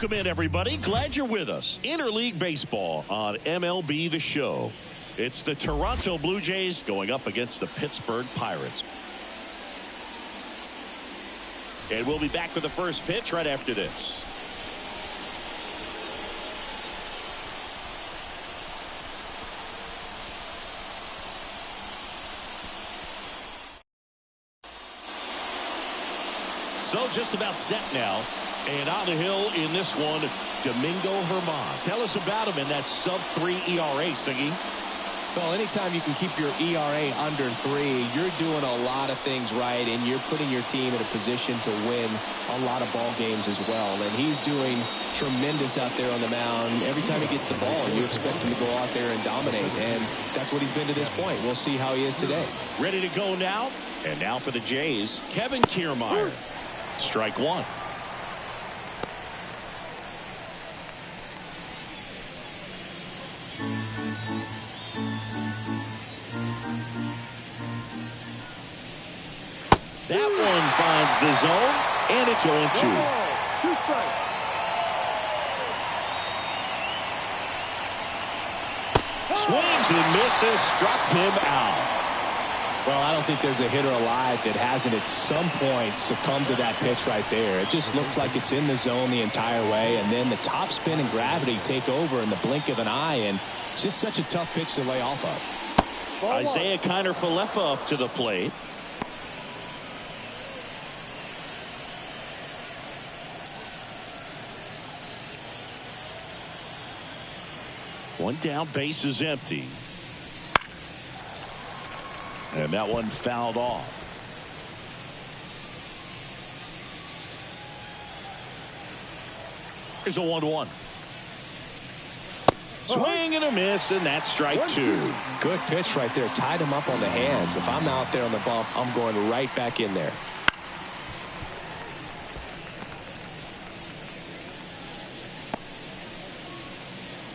Welcome in, everybody. Glad you're with us. Interleague Baseball on MLB The Show. It's the Toronto Blue Jays going up against the Pittsburgh Pirates. And we'll be back with the first pitch right after this. So just about set now. And on the hill in this one, Domingo Germán. Tell us about him in that sub-3 ERA, Siggy. Well, anytime you can keep your ERA under 3, you're doing a lot of things right, and you're putting your team in a position to win a lot of ball games as well. And he's doing tremendous out there on the mound. Every time he gets the ball, you expect him to go out there and dominate, and that's what he's been to this point. We'll see how he is today. Ready to go now? And now for the Jays, Kevin Kiermaier. Strike one. That one finds the zone, and it's 0-2. Swings and misses, struck him out. Well, I don't think there's a hitter alive that hasn't at some point succumbed to that pitch right there. It just looks like it's in the zone the entire way, and then the top spin and gravity take over in the blink of an eye, and it's just such a tough pitch to lay off of. Isaiah Kiner-Falefa up to the plate. One down, base is empty. And that one fouled off. Here's a 1-1. Swing and a miss, and that's strike two. Good pitch right there. Tied him up on the hands. If I'm out there on the bump, I'm going right back in there.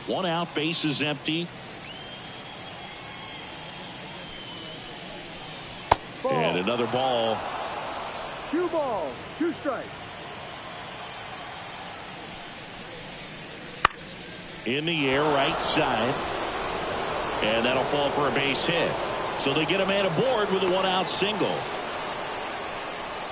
One out, base is empty. And another ball. 2 balls, 2 strikes. In the air, right side. And that'll fall for a base hit. So they get a man aboard with a 1-out single.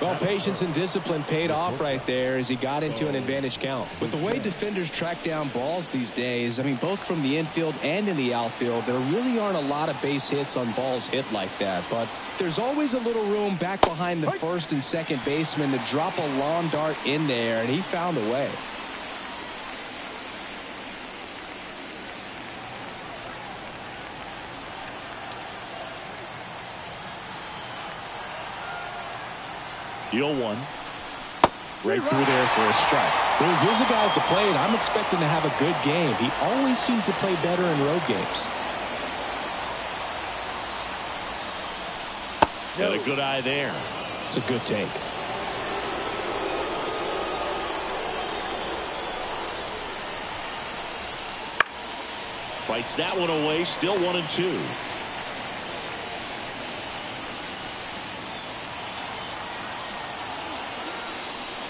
Well, patience and discipline paid off right there as he got into an advantage count. With the way defenders track down balls these days, I mean, both from the infield and in the outfield, there really aren't a lot of base hits on balls hit like that. But there's always a little room back behind the first and second baseman to drop a lawn dart in there, and he found a way. The 0-1. Right through there for a strike. Well, here's a guy at the plate I'm expecting to have a good game. He always seems to play better in road games. Got a good eye there. It's a good take. Fights that one away. Still 1-2.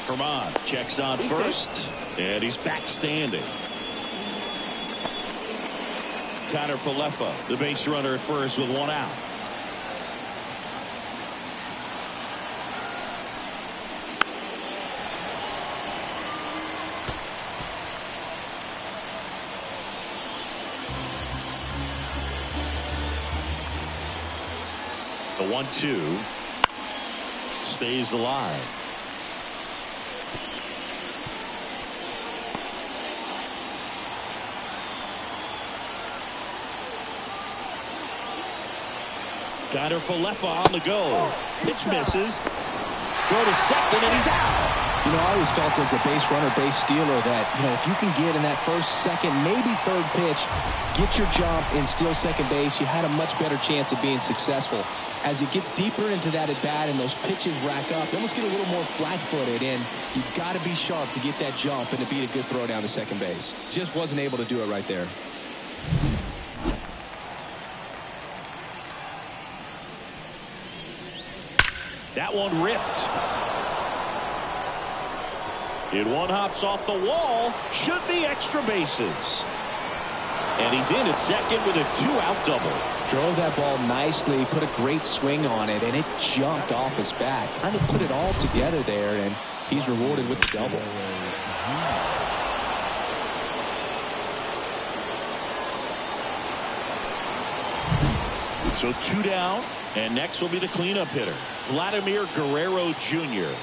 Germán checks on first, and he's back standing. Kiner-Falefa, the base runner at first with 1 out. The 1-2 stays alive. Kiner-Falefa on the go. Pitch misses. Go to second, and he's out. You know, I always felt as a base runner, base stealer that, if you can get in that first, second, maybe third pitch, get your jump and steal second base, you had a much better chance of being successful. As it gets deeper into that at bat and those pitches rack up, you almost get a little more flat-footed, and you've got to be sharp to get that jump and to beat a good throw down to second base. Just wasn't able to do it right there. That one ripped. It one hops off the wall. Should be extra bases. And he's in at second with a 2-out double. Drove that ball nicely, put a great swing on it, and it jumped off his bat. Kind of put it all together there, and he's rewarded with the double. So 2 down, and next will be the cleanup hitter, Vladimir Guerrero Jr.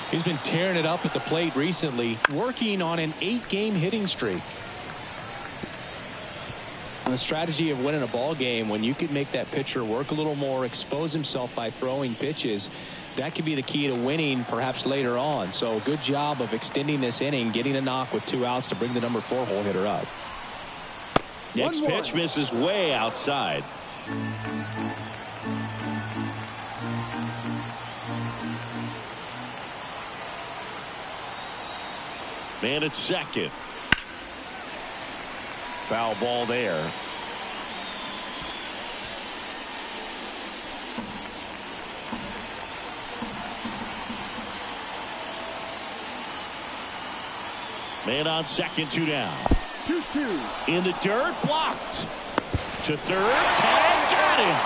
He's been tearing it up at the plate recently, working on an 8-game hitting streak. And the strategy of winning a ball game, when you could make that pitcher work a little more, expose himself by throwing pitches, that could be the key to winning perhaps later on. So good job of extending this inning, getting a knock with 2 outs to bring the number 4 hole hitter up. Next pitch misses way outside. Man at second. Foul ball there. Man on second, 2 down. 2-2. In the dirt, blocked. To third, tag, got him.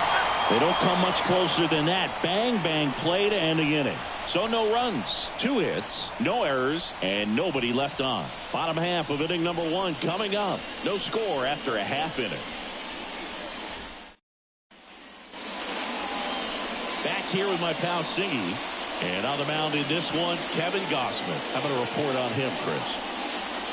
They don't come much closer than that. Bang, bang play to end the inning. So no runs, 2 hits, no errors, and nobody left on. Bottom half of inning number 1 coming up. No score after a half inning. Back here with my pal Singy. And on the mound in this one, Kevin Gossman. How about a report on him, Chris?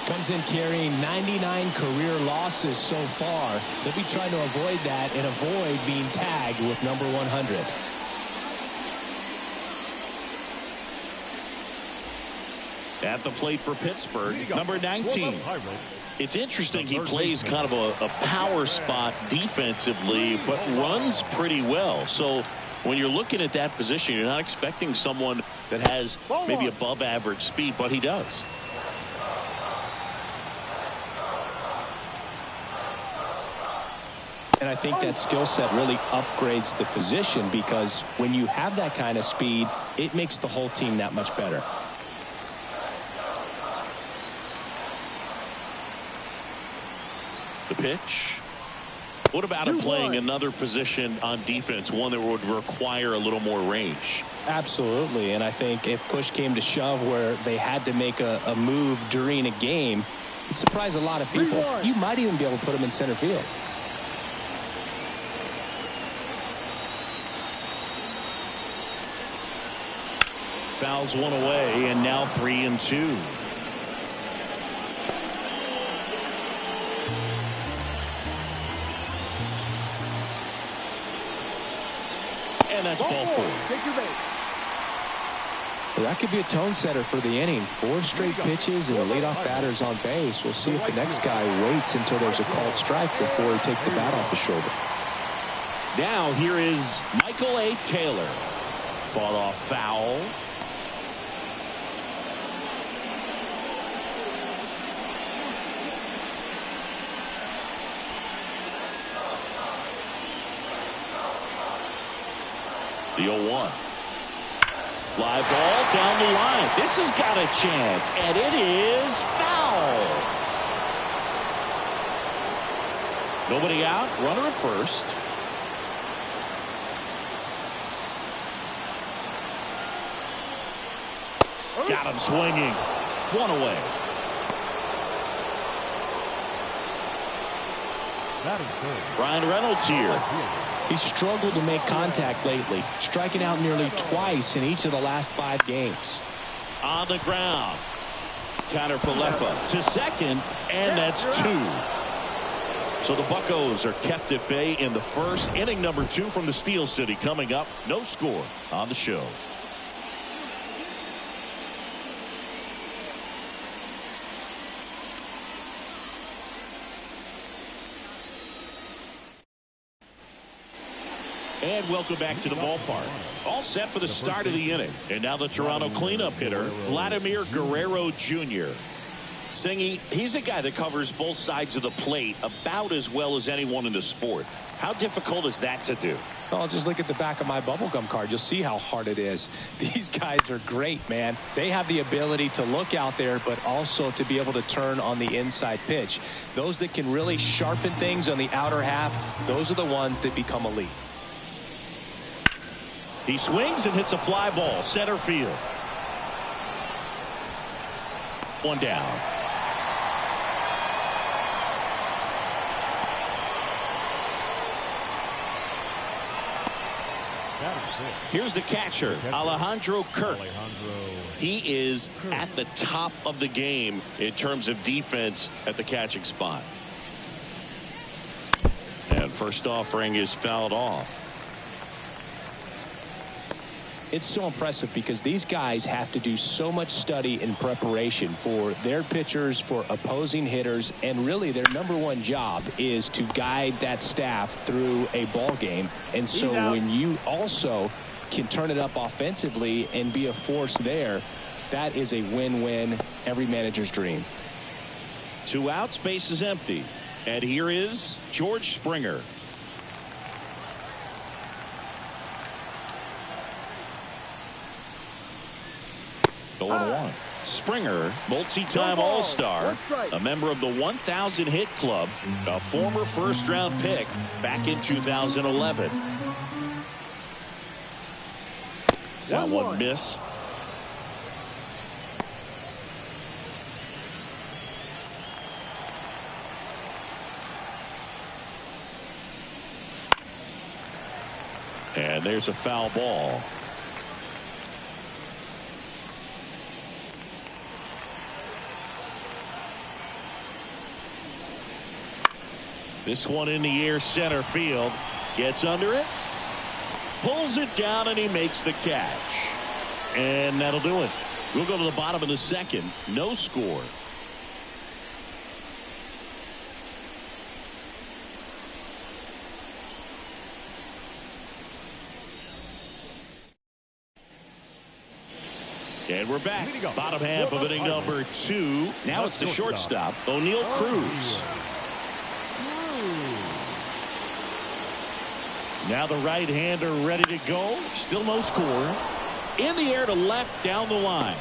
Comes in carrying 99 career losses so far. They'll be trying to avoid that and avoid being tagged with number 100. At the plate for Pittsburgh, number 19. It's interesting, he plays kind of a power spot defensively, but runs pretty well. So when you're looking at that position, you're not expecting someone that has maybe above average speed, but he does. And I think that skill set really upgrades the position, because when you have that kind of speed, it makes the whole team that much better. The pitch. What about him playing another position on defense, one that would require a little more range? Absolutely. And I think if push came to shove where they had to make a move during a game, it'd surprise a lot of people. You might even be able to put him in center field. Fouls one away, and now 3-2. And that's ball 4. Take your base. Well, that could be a tone setter for the inning. 4 straight pitches and the leadoff batter's on base. We'll see if the next guy waits until there's a called strike before he takes the bat off his shoulder. Now here is Michael A. Taylor. Fought off foul. The 0-1. Fly ball down the line. This has got a chance, and it is foul. Nobody out. Runner at first. Got him swinging. 1 away. Brian Reynolds here. He's struggled to make contact lately, striking out nearly twice in each of the last 5 games. On the ground. Counter for Leffa to second, and that's 2. So the Buccos are kept at bay in the first. Inning number 2 from the Steel City coming up. No score on the show. And welcome back to the ballpark. All set for the start of the inning. And now the Toronto cleanup hitter, Vladimir Guerrero Jr. Singy, he's a guy that covers both sides of the plate about as well as anyone in the sport. How difficult is that to do? Oh, just look at the back of my bubblegum card. You'll see how hard it is. These guys are great, man. They have the ability to look out there, but also to be able to turn on the inside pitch. Those that can really sharpen things on the outer half, those are the ones that become elite. He swings and hits a fly ball, center field. One down. Here's the catcher, Alejandro Kirk. He is at the top of the game in terms of defense at the catching spot. And first offering is fouled off. It's so impressive because these guys have to do so much study and preparation for their pitchers, for opposing hitters, and really their #1 job is to guide that staff through a ball game. And so when you also can turn it up offensively and be a force there, that is a win-win, every manager's dream. 2 outs, base is empty. And here is George Springer. (0-1). Springer, multi-time All-Star, a member of the 1,000 hit club, a former first-round pick back in 2011. That one missed. And there's a foul ball. This one in the air, center field. Gets under it. Pulls it down, and he makes the catch. And that'll do it. We'll go to the bottom of the second. No score. And we're back. Bottom half of inning number 2. Now it's the shortstop, O'Neal Cruz. Now the right-hander ready to go. Still no score. In the air to left, down the line.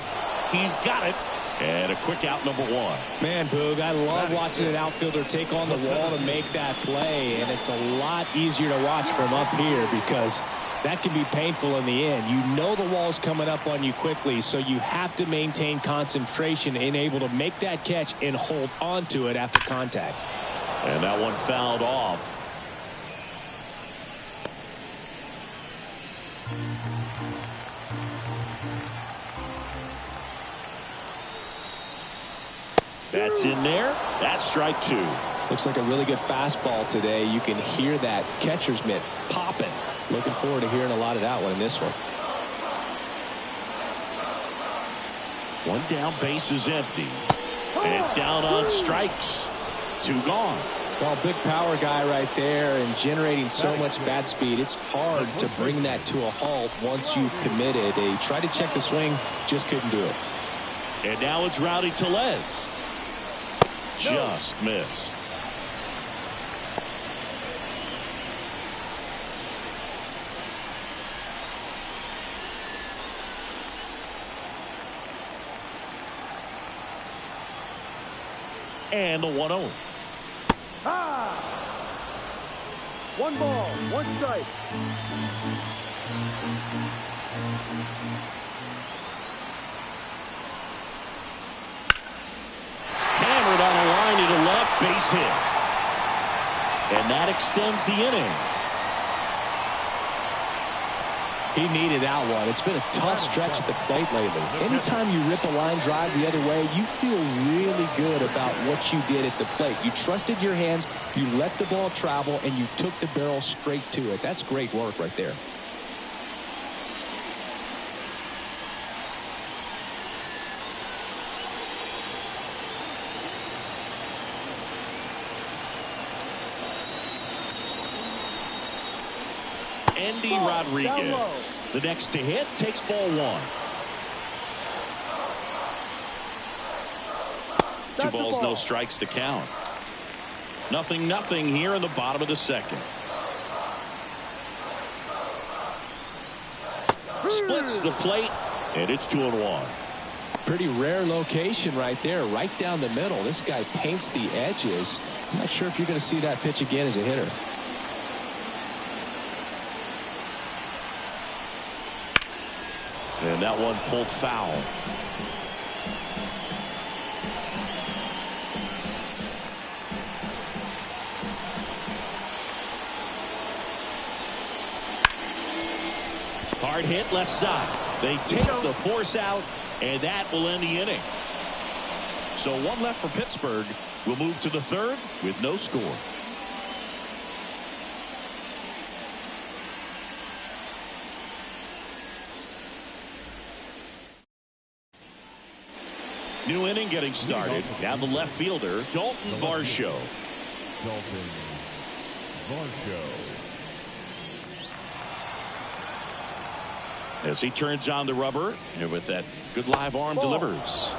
He's got it. And a quick out, number 1. Man, Boog, I love watching an outfielder take on the wall to make that play. And it's a lot easier to watch from up here because that can be painful in the end. You know the wall's coming up on you quickly, so you have to maintain concentration and able to make that catch and hold on to it after contact. And that one fouled off. That's in there. That's strike 2. Looks like a really good fastball today. You can hear that catcher's mitt popping. Looking forward to hearing a lot of that one in this one. One down, base is empty. And down on strikes. 2 gone. Well, big power guy right there and generating so much bat speed. It's hard to bring that to a halt once you've committed. They tried to check the swing, just couldn't do it. And now it's Rowdy Tellez. Just missed. And the 1-0. 1 ball, 1 strike. Hammered on the line into left, base hit. And that extends the inning. He needed that one. It's been a tough stretch at the plate lately. Anytime you rip a line drive the other way, you feel really good about what you did at the plate. You trusted your hands, you let the ball travel, and you took the barrel straight to it. That's great work right there. Andy Rodriguez, the next to hit, takes ball 1. 2 balls, no strikes to count. 0-0 here in the bottom of the second. Splits the plate, and it's 2-1. Pretty rare location right there, right down the middle. This guy paints the edges. I'm not sure if you're going to see that pitch again as a hitter. And that one pulled foul. Hard hit left side. They take the force out, and that will end the inning. So one left for Pittsburgh. We'll move to the third with no score. New inning getting started. Now the left fielder, Dalton Varsho. Dalton Varsho. As he turns on the rubber, and with that good live arm delivers.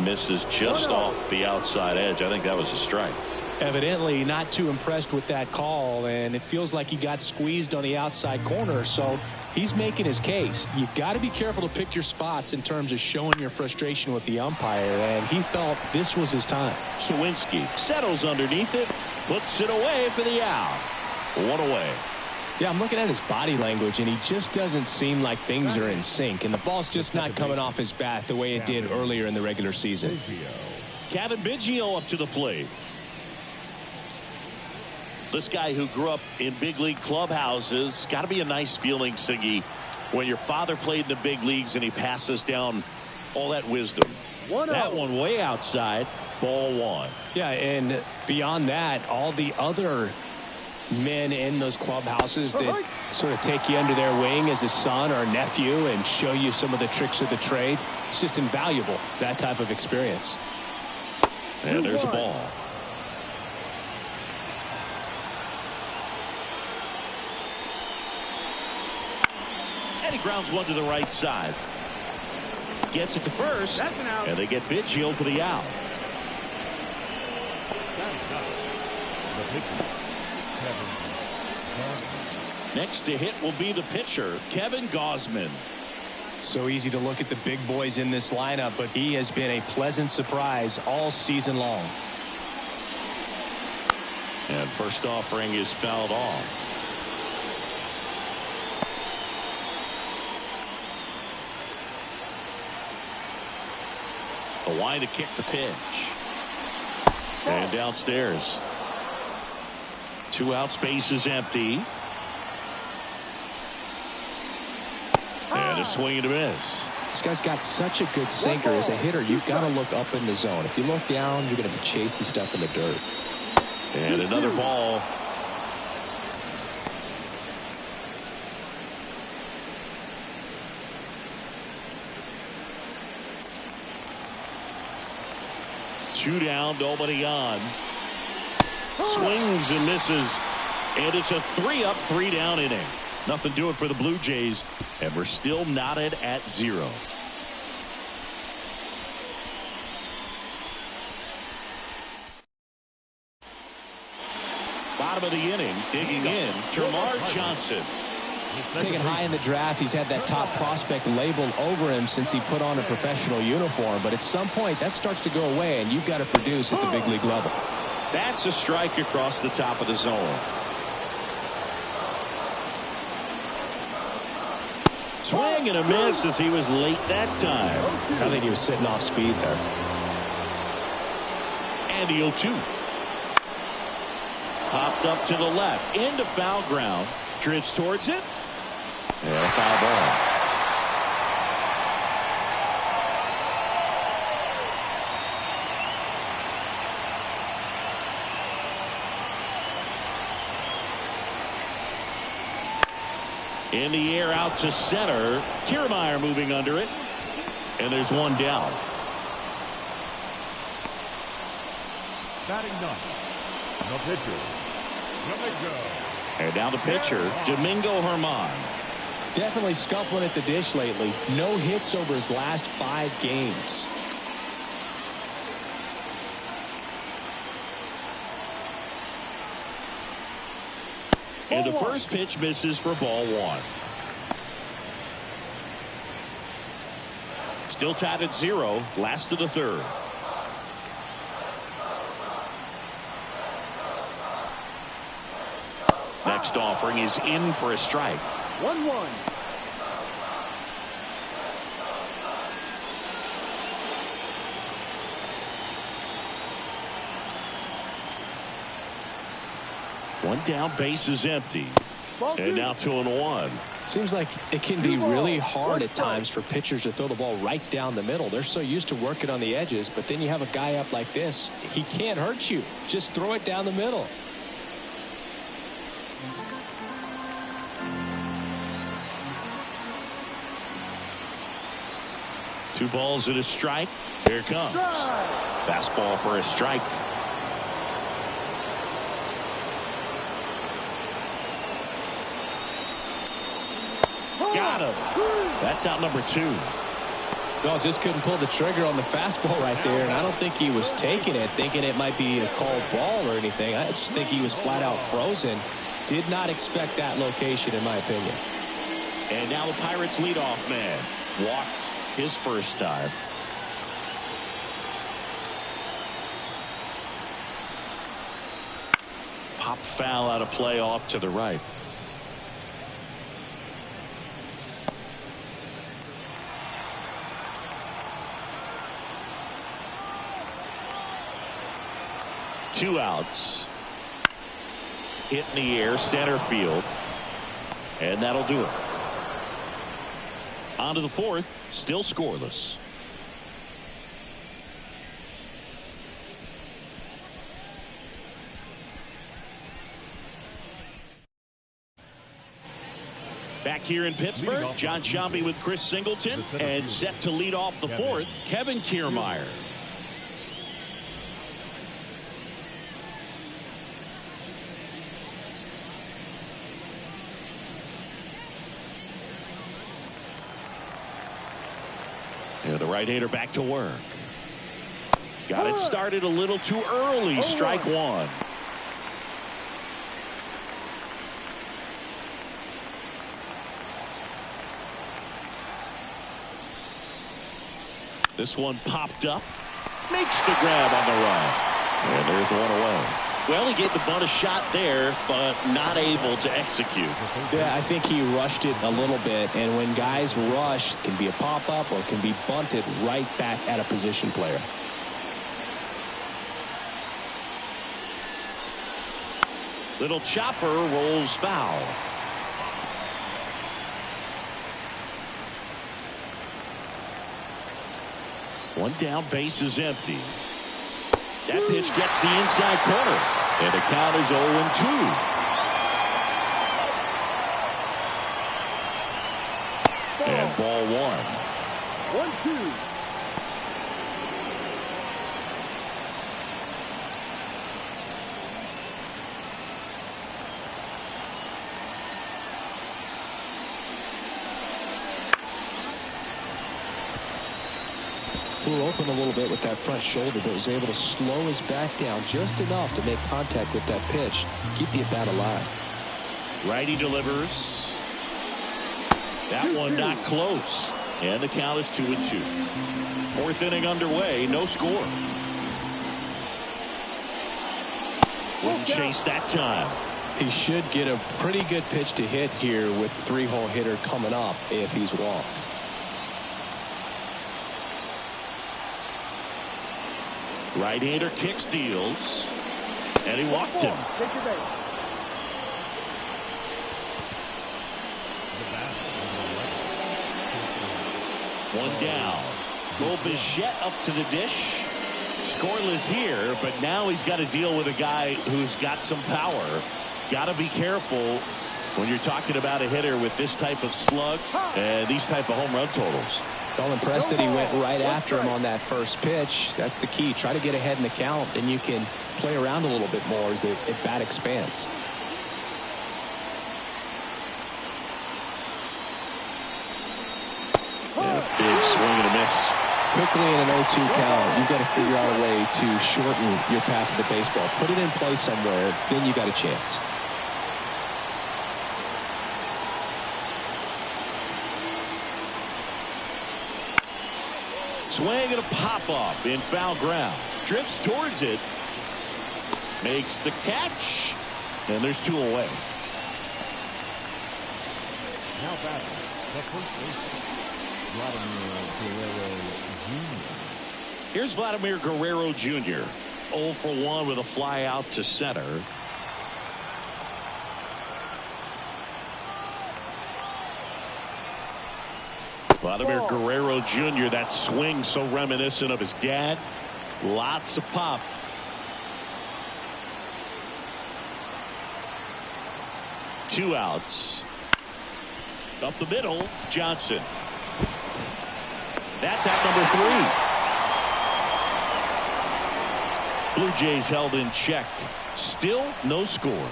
Misses just off the outside edge. I think that was a strike. Evidently not too impressed with that call, and it feels like he got squeezed on the outside corner, so he's making his case. You've got to be careful to pick your spots in terms of showing your frustration with the umpire, and he felt this was his time. Sawinski settles underneath it, puts it away for the out. One away. Yeah, I'm looking at his body language, and he just doesn't seem like things are in sync, and the ball's just not coming off his bat the way it did earlier in the regular season. Kevin Biggio up to the plate. This guy who grew up in big league clubhouses, got to be a nice feeling, Siggy, when your father played in the big leagues and he passes down all that wisdom. That one way outside, ball one. Yeah, and beyond that, all the other men in those clubhouses that sort of take you under their wing as a son or nephew and show you some of the tricks of the trade. It's just invaluable, that type of experience. And there's a ball. And he grounds one to the right side. Gets it to first. And they get Biggio for the out. Next to hit will be the pitcher, Kevin Gausman. So easy to look at the big boys in this lineup, but he has been a pleasant surprise all season long. And first offering is fouled off. A line to kick the pitch. And downstairs. 2 outs, base is empty. And a swing and a miss. This guy's got such a good sinker. As a hitter, you've got to look up in the zone. If you look down, you're going to be chasing stuff in the dirt. And another ball. Two down, nobody on. Swings and misses. And it's a 3-up, 3-down inning. Nothing doing for the Blue Jays, and we're still knotted at 0. Bottom of the inning, digging in, Termarr Johnson. Taken high in the draft, he's had that top prospect labeled over him since he put on a professional uniform, but at some point that starts to go away, and you've got to produce at the big league level. That's a strike across the top of the zone. Swing and a miss as he was late that time. I think he was sitting off speed there. And the 0-2. Popped up to the left. Into foul ground. Drifts towards it. And a foul ball. In the air out to center. Kiermaier moving under it. And there's one down. Batting ninth, the pitcher, Domingo. And now the pitcher, Domingo Germán. Definitely scuffling at the dish lately. No hits over his last 5 games. And the first pitch misses for ball 1. Still tied at 0. Last of the third. Next offering is in for a strike. 1-1. One down, base is empty. And now 2-1. Seems like it can be really hard at times for pitchers to throw the ball right down the middle. They're so used to working on the edges, but then you have a guy up like this. He can't hurt you. Just throw it down the middle. Two balls and a strike. Here it comes. Fastball for a strike. Got him. That's out number 2. No, just couldn't pull the trigger on the fastball right there, and I don't think he was taking it, thinking it might be a called ball or anything. I just think he was flat out frozen. Did not expect that location, in my opinion. And now the Pirates leadoff man walked his first time. Pop foul out of play off to the right. Two outs. Hit in the air, center field. And that'll do it. On to the fourth, still scoreless. Back here in Pittsburgh, John Sciambi with Chris Singleton, and set to lead off the fourth, Kevin Kiermaier. And the right-hander back to work. Got it started a little too early. Strike one. This one popped up. Makes the grab on the run. And there's one away. Well, he gave the bunt a shot there, but not able to execute. Yeah, I think he rushed it a little bit, and when guys rush, it can be a pop-up or it can be bunted right back at a position player. Little chopper rolls foul. One down, base is empty. That pitch gets the inside corner. And the count is 0-2. And ball one. 1-2. Flew open a little bit with that front shoulder, but was able to slow his back down just enough to make contact with that pitch, keep the at-bat alive. Righty delivers. That one not close. And the count is 2-2. Fourth inning underway, no score. Wouldn't chase that time. He should get a pretty good pitch to hit here with the three-hole hitter coming up if he's walked. Right-hander kicks, deals, and he walked him. One down. Bo Bichette up to the dish. Scoreless here, but now he's got to deal with a guy who's got some power. Got to be careful when you're talking about a hitter with this type of slug and these type of home run totals. I'm impressed that he went right after him on that first pitch. That's the key. Try to get ahead in the count, then you can play around a little bit more as the at-bat expands. Yeah, big swing and a miss. Quickly in an 0-2 count, you've got to figure out a way to shorten your path to the baseball. Put it in play somewhere, then you got a chance. Swing and a pop-up in foul ground. Drifts towards it. Makes the catch. And there's 2 away. Now batting, the first baseman, Vladimir Guerrero Jr. Here's Vladimir Guerrero Jr. 0 for 1 with a fly out to center. Vladimir Guerrero Jr., that swing so reminiscent of his dad. Lots of pop. Two outs. Up the middle, Johnson. That's out number 3. Blue Jays held in check. Still no score.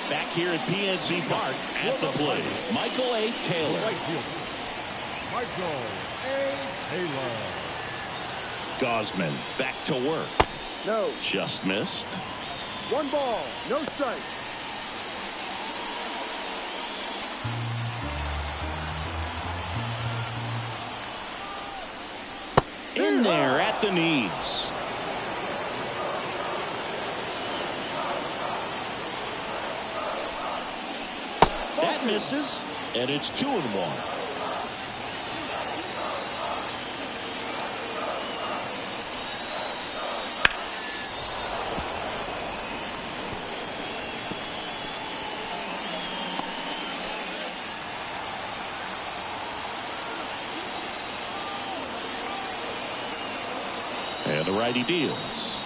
Back here at PNC Park at the plate, Michael A. Taylor. Right fielder, Michael A. Taylor. Gosman back to work. No. Just missed. 1 ball, no strike. In there at the knees. That misses, and it's 2-1. And the righty deals.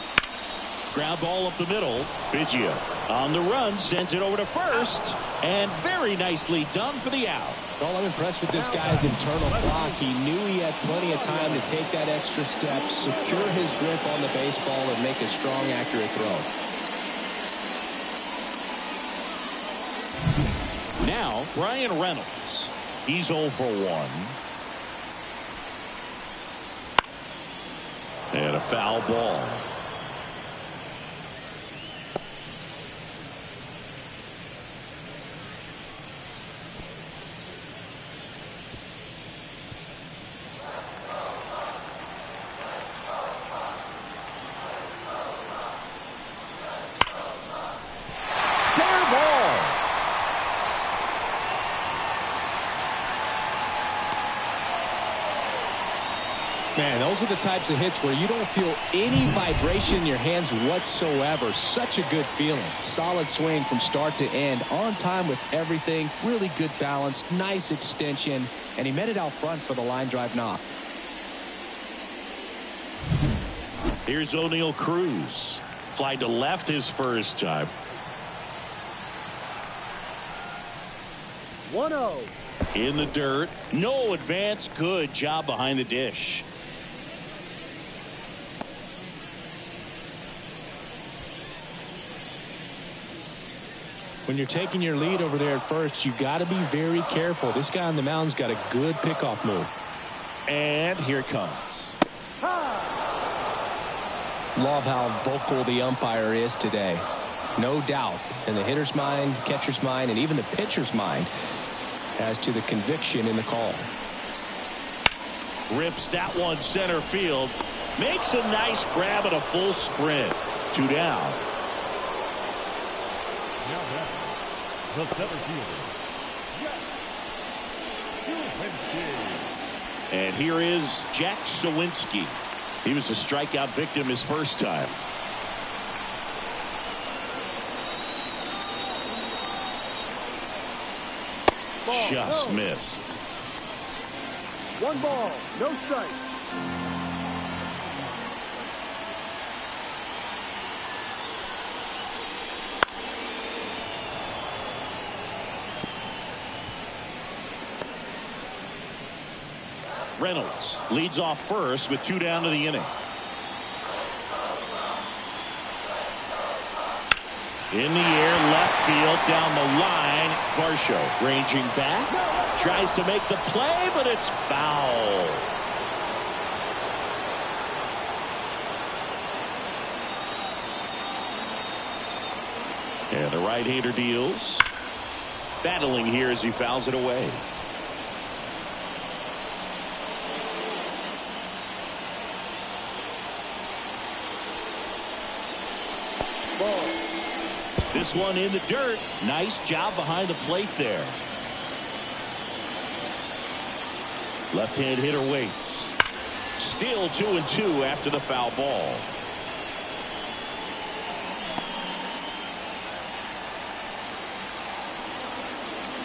Ground ball up the middle. Biggio on the run, sends it over to first, and very nicely done for the out. Well, I'm impressed with this guy's internal clock. He knew he had plenty of time to take that extra step, secure his grip on the baseball, and make a strong, accurate throw. Now, Brian Reynolds. He's 0 for 1. And a foul ball. Man, those are the types of hits where you don't feel any vibration in your hands whatsoever. Such a good feeling. Solid swing from start to end. On time with everything. Really good balance. Nice extension. And he met it out front for the line drive knock. Here's O'Neal Cruz. Fly to left his first time. 1-0. In the dirt. No advance. Good job behind the dish. When you're taking your lead over there at first, you got to be very careful. This guy on the mound's got a good pickoff move. And here it comes. Love how vocal the umpire is today. No doubt in the hitter's mind, catcher's mind, and even the pitcher's mind as to the conviction in the call. Rips that one center field. Makes a nice grab at a full sprint. 2 down. Now back, the center fielder, Jack Suwinski. And here is Jack Suwinski. He was a strikeout victim his first time. Ball, Just no. missed. 1 ball, no strike. Reynolds leads off first with 2 down to the inning. In the air, left field, down the line. Varsho ranging back. Tries to make the play, but it's foul. right-hander deals. Battling here as he fouls it away. Ball. This one in the dirt. Nice job behind the plate there. Left-hand hitter waits. Still 2-2 after the foul ball.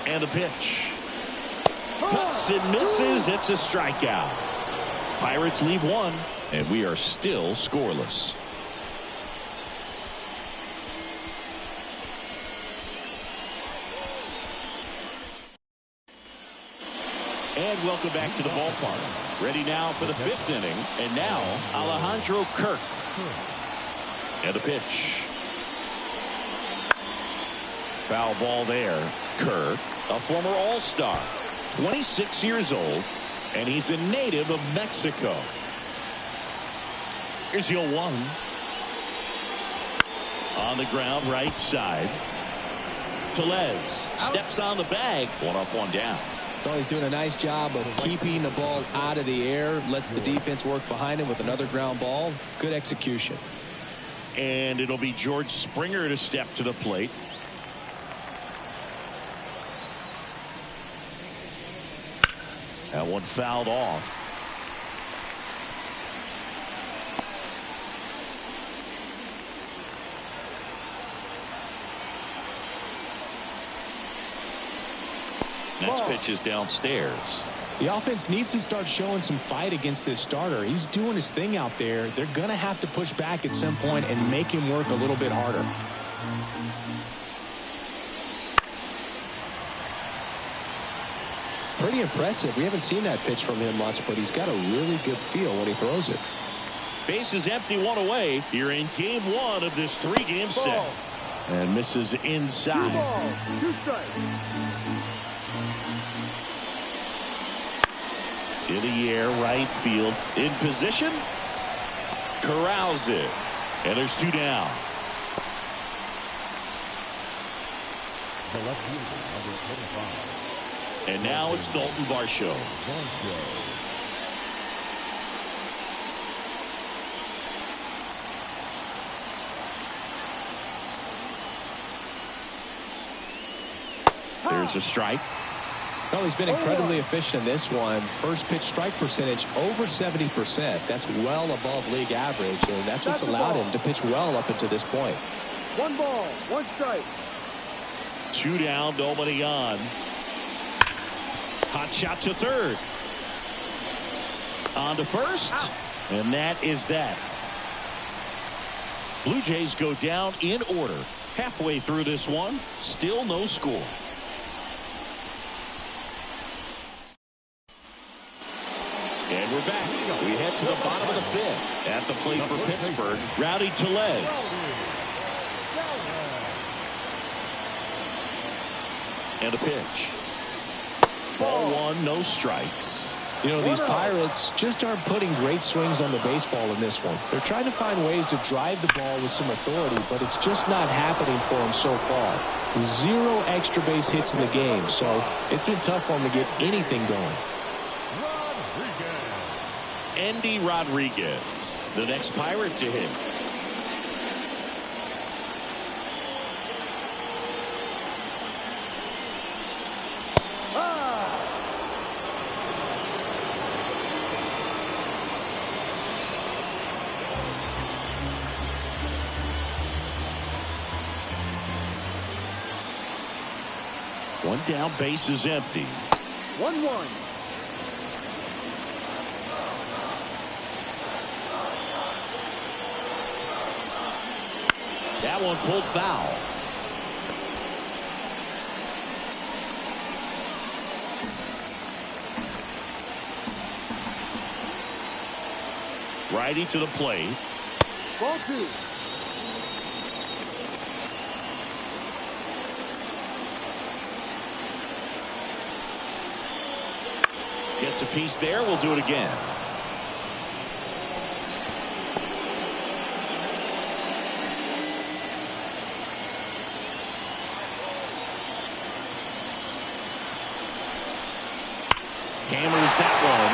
And a pitch. Cuts and misses. It's a strikeout. Pirates leave one, and we are still scoreless. And welcome back to the ballpark. Ready now for the 5th inning. And now Alejandro Kirk. And a pitch. Foul ball there. Kirk, a former All-Star, 26 years old, and he's a native of Mexico. Here's the 0-1. On the ground, right side. Tellez steps on the bag. 1 up, 1 down. Well, he's doing a nice job of keeping the ball out of the air. Lets the defense work behind him with another ground ball. Good execution. And it'll be George Springer to step to the plate. That one fouled off. Next pitch is downstairs. The offense needs to start showing some fight against this starter. He's doing his thing out there. They're going to have to push back at some point and make him work a little bit harder. Pretty impressive. We haven't seen that pitch from him much, but he's got a really good feel when he throws it. Base is empty, 1 away. Here in game 1 of this 3-game set. And misses inside. 2 balls, 2 strikes. In the air, right field. In position. Corrals it. And there's 2 down. The left fielder, number 25. And now it's Dalton Varsho. There's a strike. Well, he's been incredibly efficient in this one. First pitch strike percentage over 70%. That's well above league average, and that's what's allowed him to pitch well up until this point. 1 ball, 1 strike. 2 down, nobody on. Hot shot to third. On to first. And that is that. Blue Jays go down in order. Halfway through this one. Still no score. And we're back. We head to the bottom of the 5th. At the plate for Pittsburgh, Rowdy Tellez. And a pitch. Ball 1, no strikes. You know, these Pirates just aren't putting great swings on the baseball in this one. They're trying to find ways to drive the ball with some authority, but it's just not happening for them so far. 0 extra base hits in the game, so it's been tough for them to get anything going. Andy Rodriguez, the next Pirate to hit. One down, base is empty. 1-1. That one pulled foul. Righty to the plate. Ball 2. Gets a piece there. We'll do it again. Hammers that one.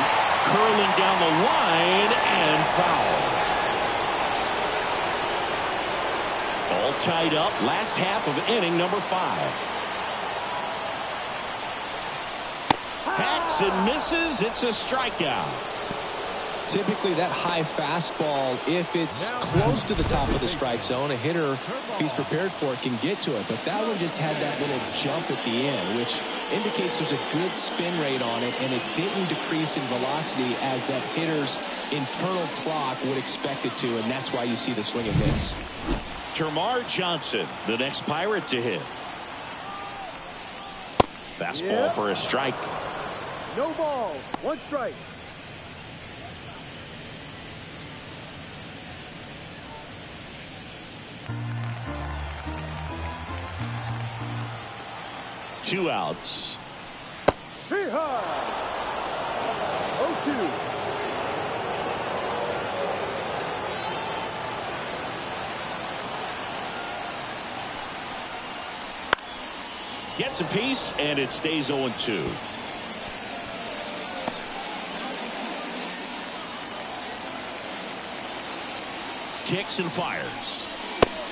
Curling down the line and foul. All tied up. Last half of inning number 5. Hacks and misses. It's a strikeout. Typically that high fastball, if it's close to the top of the strike zone, a hitter, if he's prepared for it, can get to it. But that one just had that little jump at the end, which indicates there's a good spin rate on it, and it didn't decrease in velocity as that hitter's internal clock would expect it to, and that's why you see the swing and miss. Termarr Johnson, the next Pirate to hit. Fastball for a strike. No ball. 1 strike. Two outs. Hey, high. 0-2. Gets a piece, and it stays 0-2. Kicks and fires.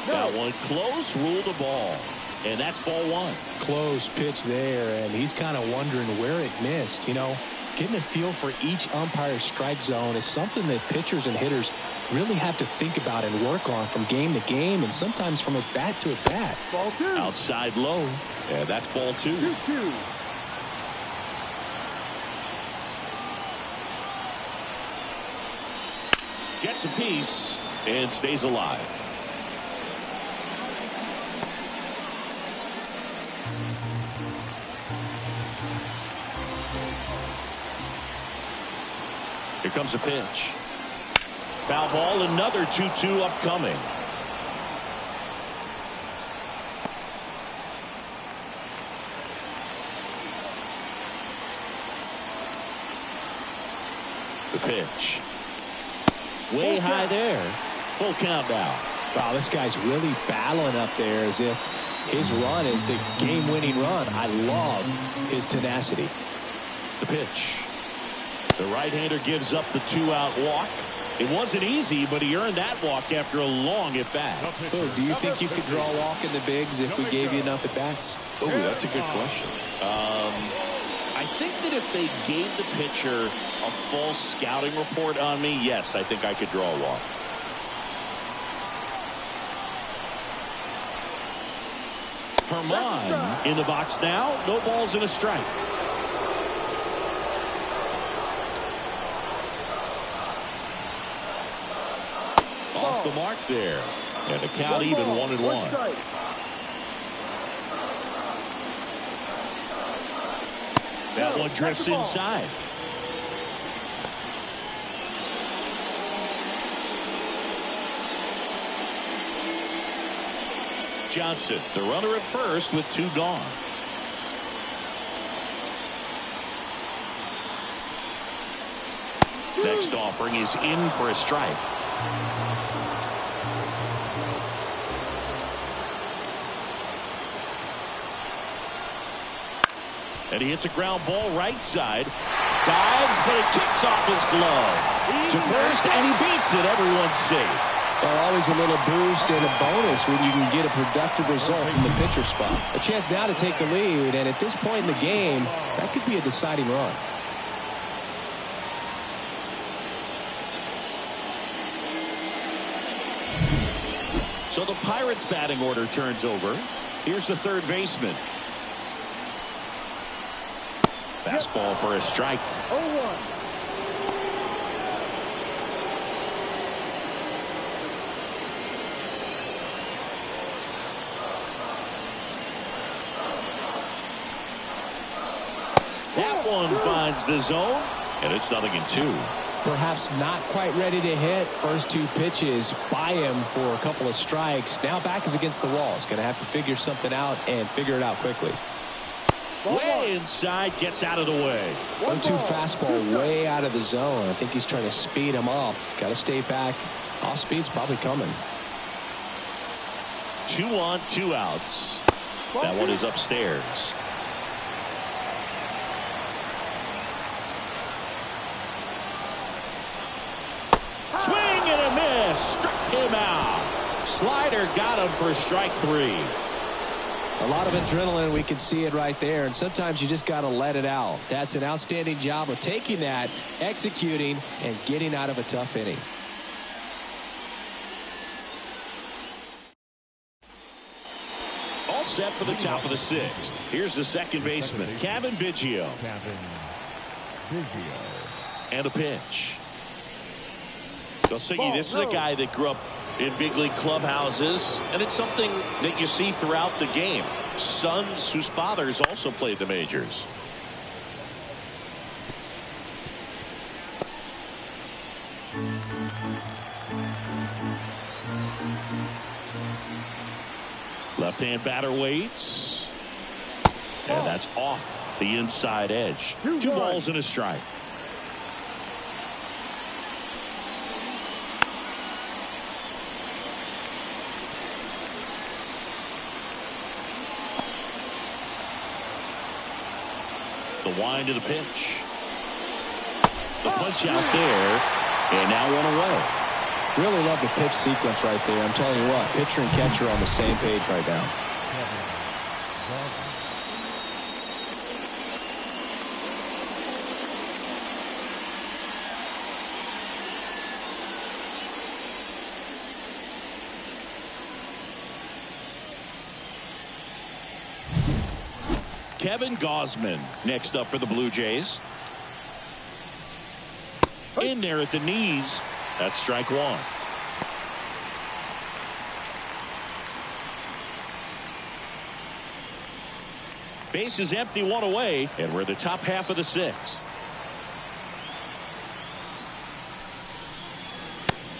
That one close, ruled a ball. And that's ball 1. Close pitch there, and he's kind of wondering where it missed. You know, getting a feel for each umpire's strike zone is something that pitchers and hitters really have to think about and work on from game to game, and sometimes from at bat to at bat. Ball 2. Outside low. Yeah, that's ball 2. 2-2. Gets a piece and stays alive. Here comes a pitch. Foul ball, another 2-2 upcoming. The pitch. Way high there. Full count now. Wow, this guy's really battling up there as if his run is the game-winning run. I love his tenacity. The pitch. The right-hander gives up the 2-out walk. It wasn't easy, but he earned that walk after a long at-bat. Oh, do you think you could draw a walk in the bigs if we gave you enough at-bats? Oh, that's a good question. I think that if they gave the pitcher a full scouting report on me, yes, I think I could draw a walk. Herman in the box now. No balls and a strike. Off the mark there. And the count even 1-1. That one drifts inside. Johnson, the runner at first with 2 gone. Next offering is in for a strike. And he hits a ground ball right side. Dives, but it kicks off his glove. To first, and he beats it. Everyone's safe. Well, always a little boost and a bonus when you can get a productive result from the pitcher spot. A chance now to take the lead, and at this point in the game, that could be a deciding run. So the Pirates' batting order turns over. Here's the third baseman. Fastball for a strike. 0-1. That one finds the zone, and it's 0-2. Perhaps not quite ready to hit. First 2 pitches by him for a couple of strikes. Now back is against the wall. He's going to have to figure something out and figure it out quickly. Way inside, gets out of the way. 1-2 fastball way out of the zone. I think he's trying to speed him up. Got to stay back. Off speed's probably coming. 2 on, 2 outs. That one is upstairs. him out. Slider got him for strike 3. A lot of adrenaline. We can see it right there. And sometimes you just got to let it out. That's an outstanding job of taking that, executing, and getting out of a tough inning. All set for the top of the 6th. Here's the second baseman, Kevin Biggio. And a pitch. Siggy, this is a guy that grew up in big league clubhouses, and it's something that you see throughout the game. Sons whose fathers also played the majors. Left-hand batter waits. And that's off the inside edge. 2 balls and a strike. The wind of the pitch. The punch out there. And now 1 away. Really love the pitch sequence right there. I'm telling you what, pitcher and catcher are on the same page right now. Kevin Gausman next up for the Blue Jays. In there at the knees. That's strike 1. Base is empty, 1 away, and we're the top half of the 6th.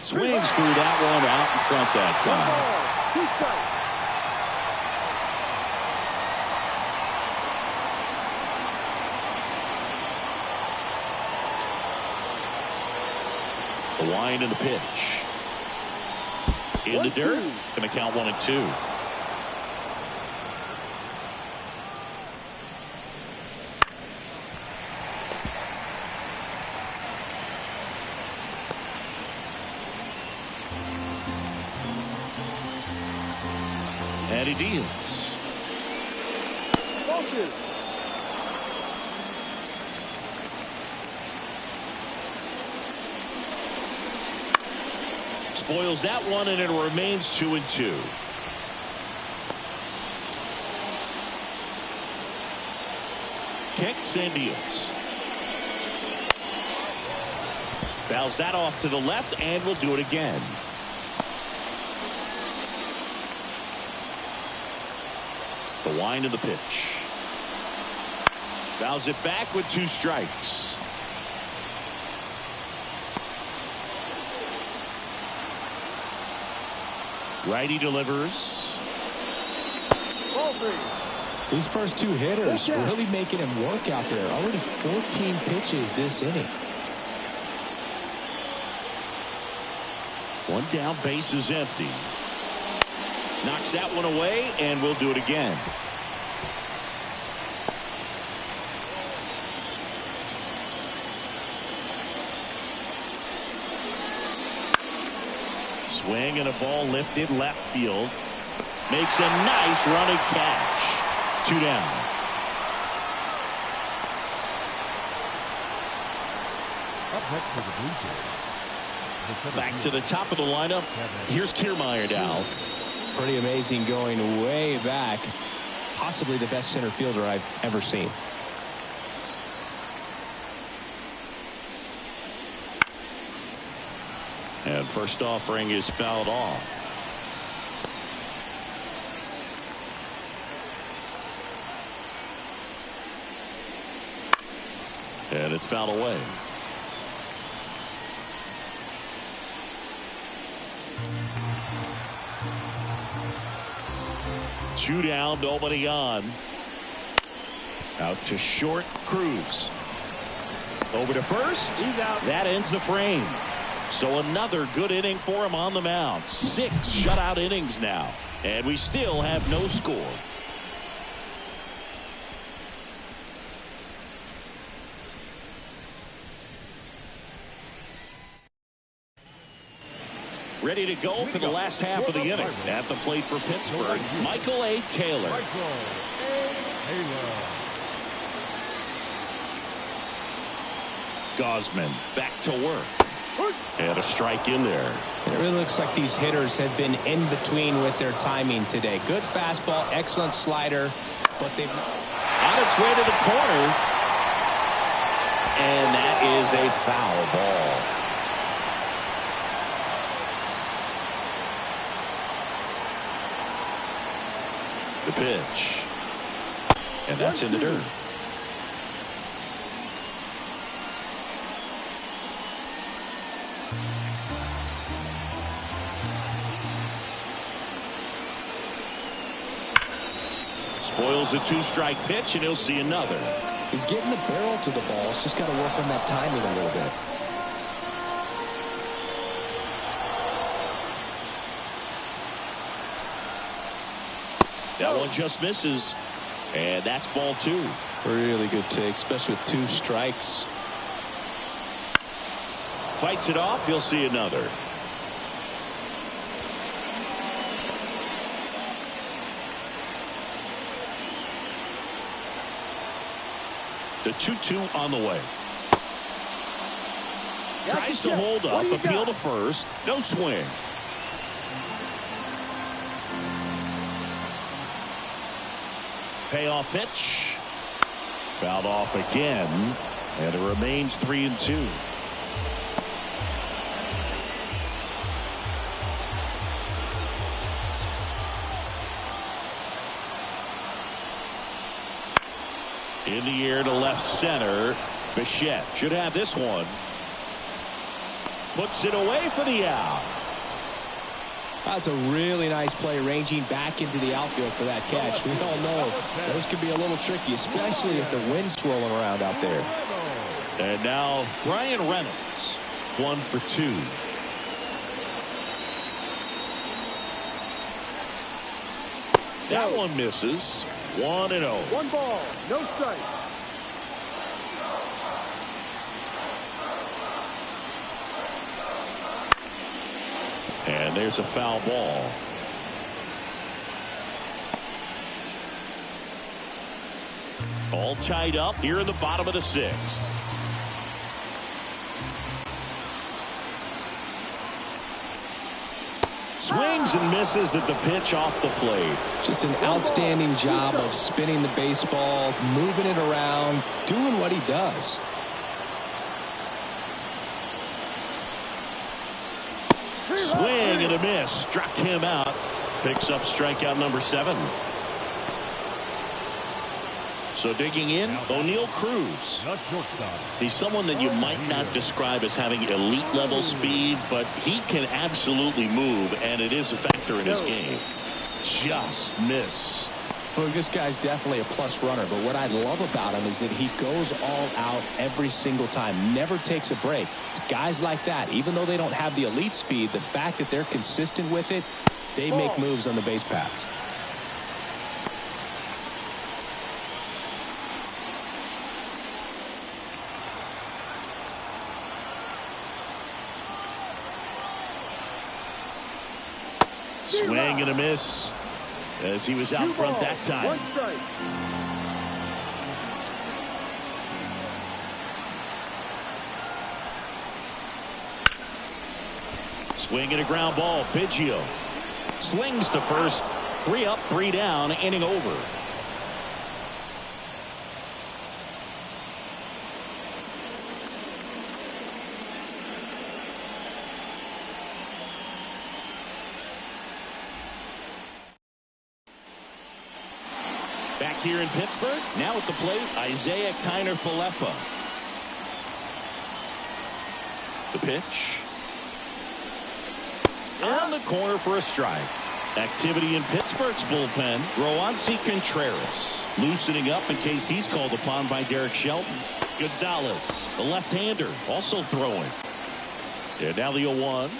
Swings through that one out in front that time. The wind and the pitch. In the dirt. Going to count 1 and 2. And he deals. Spoils that one, and it remains 2 and 2. Kicks and deals. Fouls that off to the left, and will do it again. The wind of the pitch. Fouls it back with 2 strikes. Righty delivers. These first 2 hitters really making him work out there. Already 14 pitches this inning. 1 down, base is empty. Knocks that one away, and we'll do it again. Swing and a ball lifted left field. Makes a nice running catch. 2 down. Up next for the Blue Jays. Back to the top of the lineup. Here's Kiermaier now. Pretty amazing, going way back. Possibly the best center fielder I've ever seen. And first offering is fouled off. And it's fouled away. Two down, nobody on. Out to short, Cruz. Over to first. He's out. That ends the frame. So another good inning for him on the mound. 6 shutout innings now. And we still have no score. Ready to go for the last half of the inning. At the plate for Pittsburgh, Michael A. Taylor. Gosman back to work. And a strike in there. And it really looks like these hitters have been in between with their timing today. Good fastball, excellent slider, but they've on its way to the corner. And that is a foul ball. The pitch. And that's in the dirt. Spoils a two-strike pitch, and he'll see another. He's getting the barrel to the ball. He's just got to work on that timing a little bit. That one just misses, and that's ball two. Really good take, especially with two strikes. Fights it off. He'll see another. The 2-2 on the way. Tries to hold up, appeal to first. No swing. Payoff pitch. Fouled off again. And it remains 3-2. In the air to left center. Bichette should have this one. Puts it away for the out. That's a really nice play, ranging back into the outfield for that catch. We all know those can be a little tricky, especially if the wind's swirling around out there. And now Brian Reynolds, 1 for 2. That one misses. 1-0. 1 ball, no strike. And there's a foul ball. All tied up here in the bottom of the 6th. Swings and misses at the pitch off the plate. Just an outstanding job of spinning the baseball, moving it around, doing what he does. Swing and a miss. Struck him out. Picks up strikeout number 7. So digging in, O'Neal Cruz. He's someone that you might not describe as having elite level speed, but he can absolutely move, and it is a factor in his game. Just missed. Look, this guy's definitely a plus runner, but what I love about him is that he goes all out every single time, never takes a break. It's guys like that, even though they don't have the elite speed, the fact that they're consistent with it, they make moves on the base paths. Swing and a miss as he was out front that time. 1 strike. Swing and a ground ball. Biggio slings to first. 3 up, 3 down, inning over. Back here in Pittsburgh, now at the plate, Isaiah Kiner-Falefa. The pitch. On the corner for a strike. Activity in Pittsburgh's bullpen. Roansy Contreras loosening up in case he's called upon by Derek Shelton. Gonzalez, the left-hander, also throwing. And now the 0-1.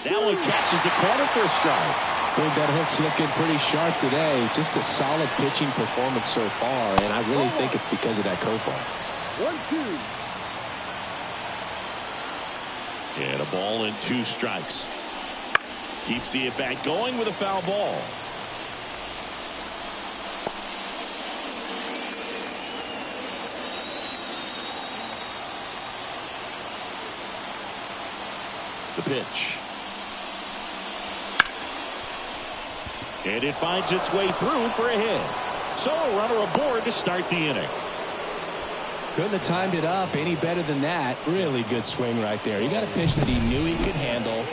That one catches the corner for a strike. I think that hook's looking pretty sharp today. Just a solid pitching performance so far, and I really think it's because of that curveball. 1-2. And a ball and 2 strikes. Keeps the at-bat going with a foul ball. The pitch. And it finds its way through for a hit. So a runner aboard to start the inning. Couldn't have timed it up any better than that. Really good swing right there. He got a pitch that he knew he could handle,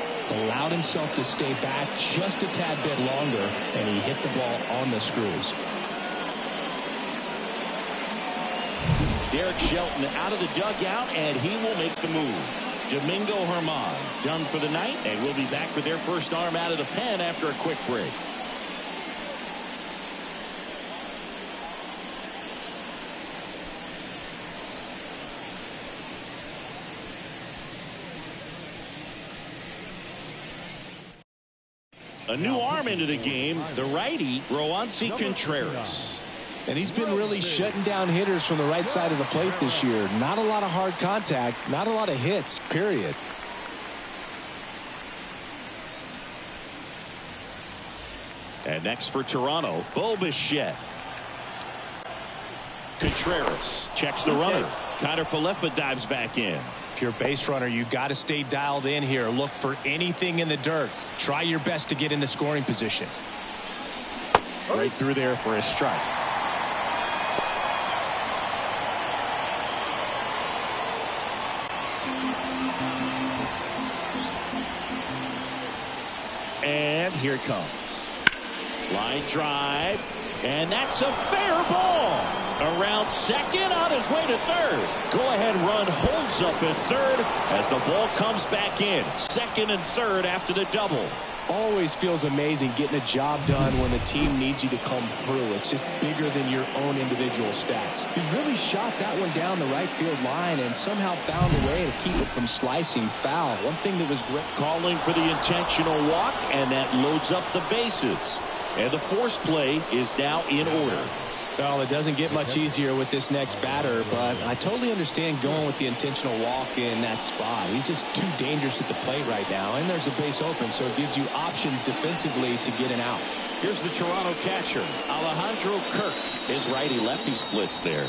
allowed himself to stay back just a tad bit longer, and he hit the ball on the screws. Derek Shelton out of the dugout, and he will make the move. Domingo Germán done for the night, and we'll be back with their first arm out of the pen after a quick break. A new arm into the game, the righty, Roansy Contreras. And he's been really shutting down hitters from the right side of the plate this year. Not a lot of hard contact, not a lot of hits, period. And next for Toronto, Bo Bichette. Contreras checks the runner. Kiner Falefa dives back in. If you're a base runner, you got to stay dialed in here. Look for anything in the dirt. Try your best to get into scoring position. Right through there for a strike. And here it comes. Line drive. And that's a fair ball. Around second, on his way to third. Go-ahead run holds up at third as the ball comes back in. Second and third after the double. Always feels amazing getting a job done when the team needs you to come through. It's just bigger than your own individual stats. He really shot that one down the right field line and somehow found a way to keep it from slicing foul. One thing that was great. Calling for the intentional walk, and that loads up the bases. And the force play is now in order. Well, it doesn't get much easier with this next batter, but I totally understand going with the intentional walk in that spot. He's just too dangerous at the plate right now, and there's a base open, so it gives you options defensively to get an out. Here's the Toronto catcher, Alejandro Kirk. His righty-lefty splits there.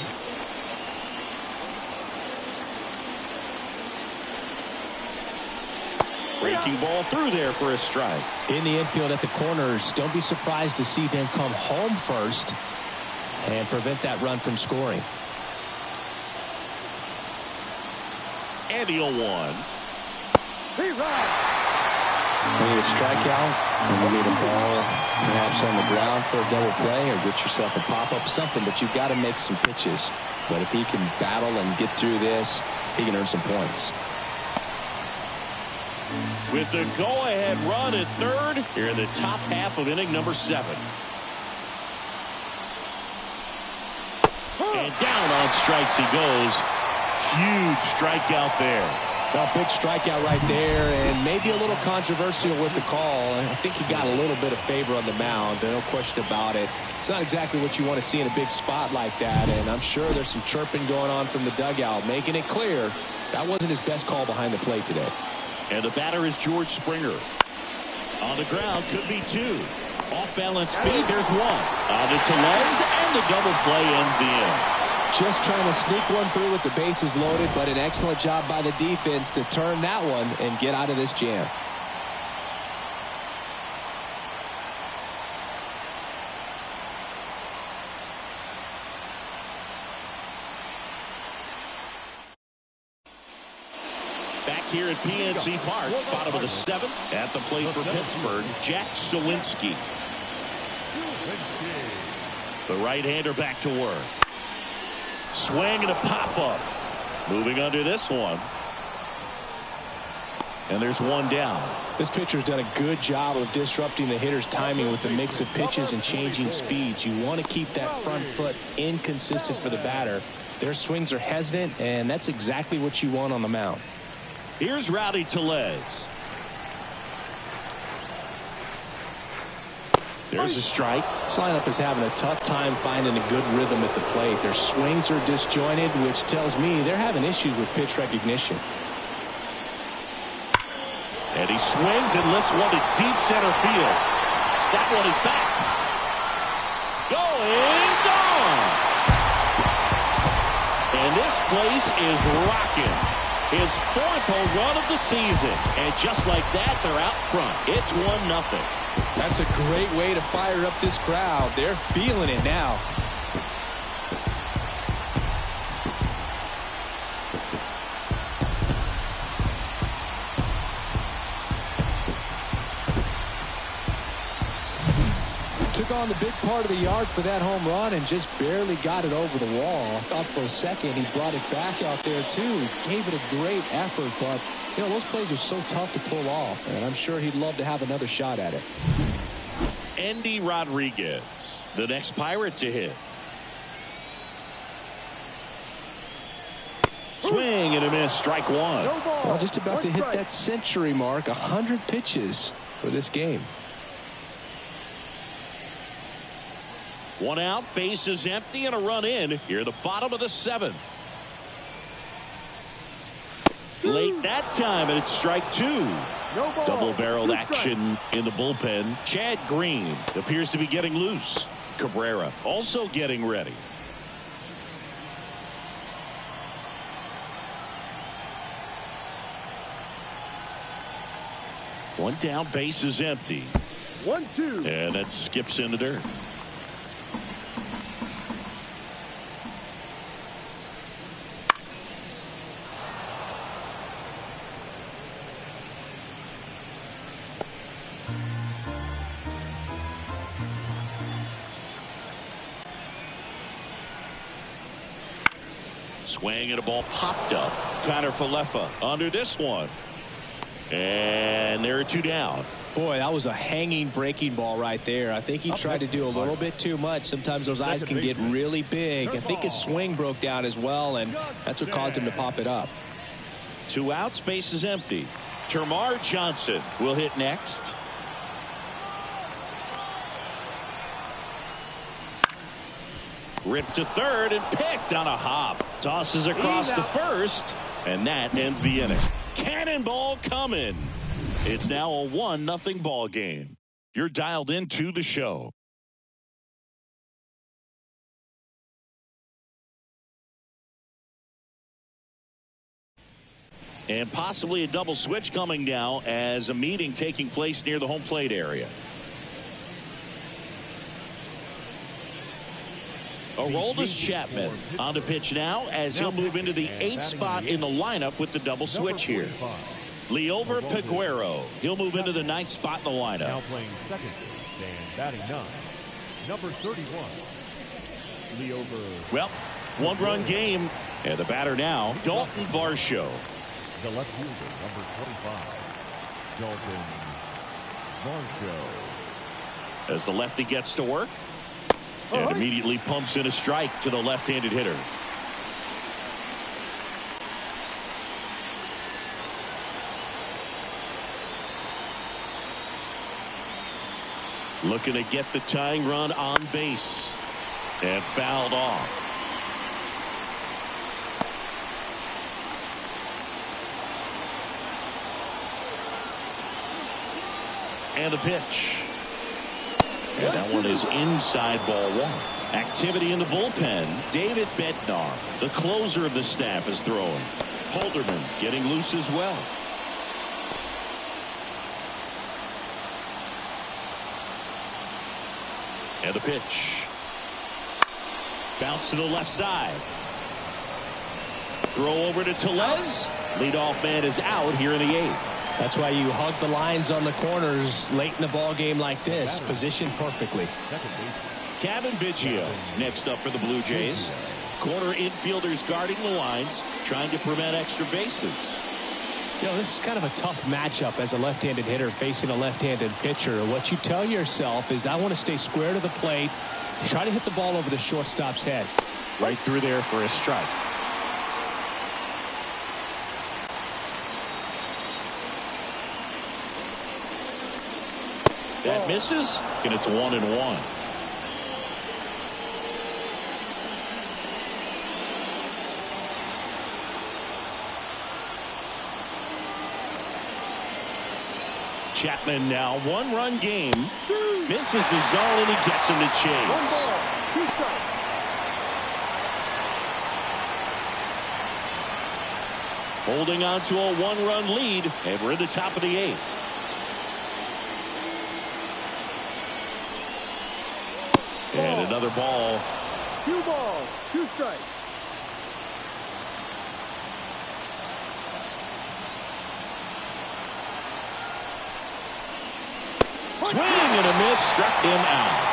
Breaking ball through there for a strike. In the infield at the corners, don't be surprised to see them come home first and prevent that run from scoring. And the 0-1. You need a strikeout, and you need a ball perhaps on the ground for a double play, or get yourself a pop-up, something, but you've got to make some pitches. But if he can battle and get through this, he can earn some points. With the go-ahead run at third, here in the top half of inning number 7. And down on strikes he goes. Huge strikeout there. A big strikeout right there, and maybe a little controversial with the call. I think he got a little bit of favor on the mound, no question about it. It's not exactly what you want to see in a big spot like that, and I'm sure there's some chirping going on from the dugout, making it clear that wasn't his best call behind the plate today. And the batter is George Springer. On the ground, could be 2. Off-balance speed, there's 1. On to Tellez, and the double play ends the inning. Just trying to sneak one through with the bases loaded, but an excellent job by the defense to turn that one and get out of this jam. Back here at PNC Park, bottom of the 7th, at the plate for Pittsburgh, Jack Suwinski. The right-hander back to work. Swing and a pop-up. Moving under this one. And there's 1 down. This pitcher's done a good job of disrupting the hitter's timing with the mix of pitches and changing speeds. You want to keep that front foot inconsistent for the batter. Their swings are hesitant, and that's exactly what you want on the mound. Here's Rowdy Tellez. There's a strike. This lineup is having a tough time finding a good rhythm at the plate. Their swings are disjointed, which tells me they're having issues with pitch recognition. And he swings and lifts one to deep center field. That one is back. Going, gone. And this place is rocking. His 4th home run of the season. And just like that, they're out front. It's 1-0. That's a great way to fire up this crowd. They're feeling it now. Took on the big part of the yard for that home run and just barely got it over the wall. I thought for a second he brought it back out there too. Gave it a great effort, but you know those plays are so tough to pull off, and I'm sure he'd love to have another shot at it. Andy Rodriguez, the next Pirate to hit. Swing and a miss, strike one. Well, just about to hit that century mark, 100 pitches for this game. 1 out, base is empty, and a run in here, the bottom of the 7th. Late that time, and it's strike 2. Double-barreled action in the bullpen. Chad Green appears to be getting loose. Cabrera also getting ready. One down, base is empty. 1-2. And that skips in the dirt. Swing and a ball popped up. Connor Falefa under this one. And there are 2 down. Boy, that was a hanging breaking ball right there. I think he tried to do a little bit too much. Sometimes those eyes can get really big. I think his swing broke down as well, and that's what caused him to pop it up. 2 outs, base is empty. Termarr Johnson will hit next. Ripped to third and picked on a hop. Tosses across to first, and that ends the inning. Cannonball coming. It's now a 1-0 ball game. You're dialed into the show. And possibly a double switch coming now as a meeting taking place near the home plate area. Aroldis Chapman on the pitch now as he'll move into the 8th spot in the lineup with the double switch here. Leover Peguero, he'll move into the 9th spot in the lineup. Now playing second base and batting 9, number 31, Leover. Well, 1-run game, and the batter now, Dalton Varsho. The left fielder, number 25, Dalton Varsho. As the lefty gets to work. And immediately pumps in a strike to the left-handed hitter. Looking to get the tying run on base. And fouled off. And the pitch. And that one is inside ball 1. Activity in the bullpen. David Bednar, the closer of the staff, is throwing. Holderman getting loose as well. And the pitch. Bounce to the left side. Throw over to Tellez. Leadoff man is out here in the 8th. That's why you hug the lines on the corners late in the ball game like this. Positioned perfectly. Kevin Biggio next up for the Blue Jays. Corner infielders guarding the lines, trying to prevent extra bases. You know, this is kind of a tough matchup as a left-handed hitter facing a left-handed pitcher. What you tell yourself is, I want to stay square to the plate, try to hit the ball over the shortstop's head. Right through there for a strike. That misses, and it's 1-1. Chapman now. One-run game. Misses the zone, and he gets him to chase. 2 strikes. Holding on to a one-run lead, and we're in the top of the 8th. And another ball. 2 balls, 2 strikes. Swing and a miss, struck him out.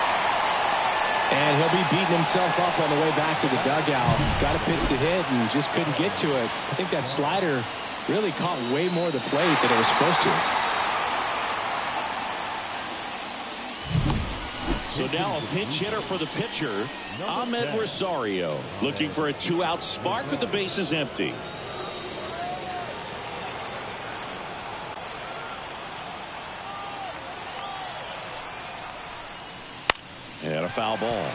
And he'll be beating himself up on the way back to the dugout. Got a pitch to hit and just couldn't get to it. I think that slider really caught way more of the plate than it was supposed to. So now a pinch hitter for the pitcher, Ahmed Rosario, looking for a 2-out spark with the bases empty. And a foul ball.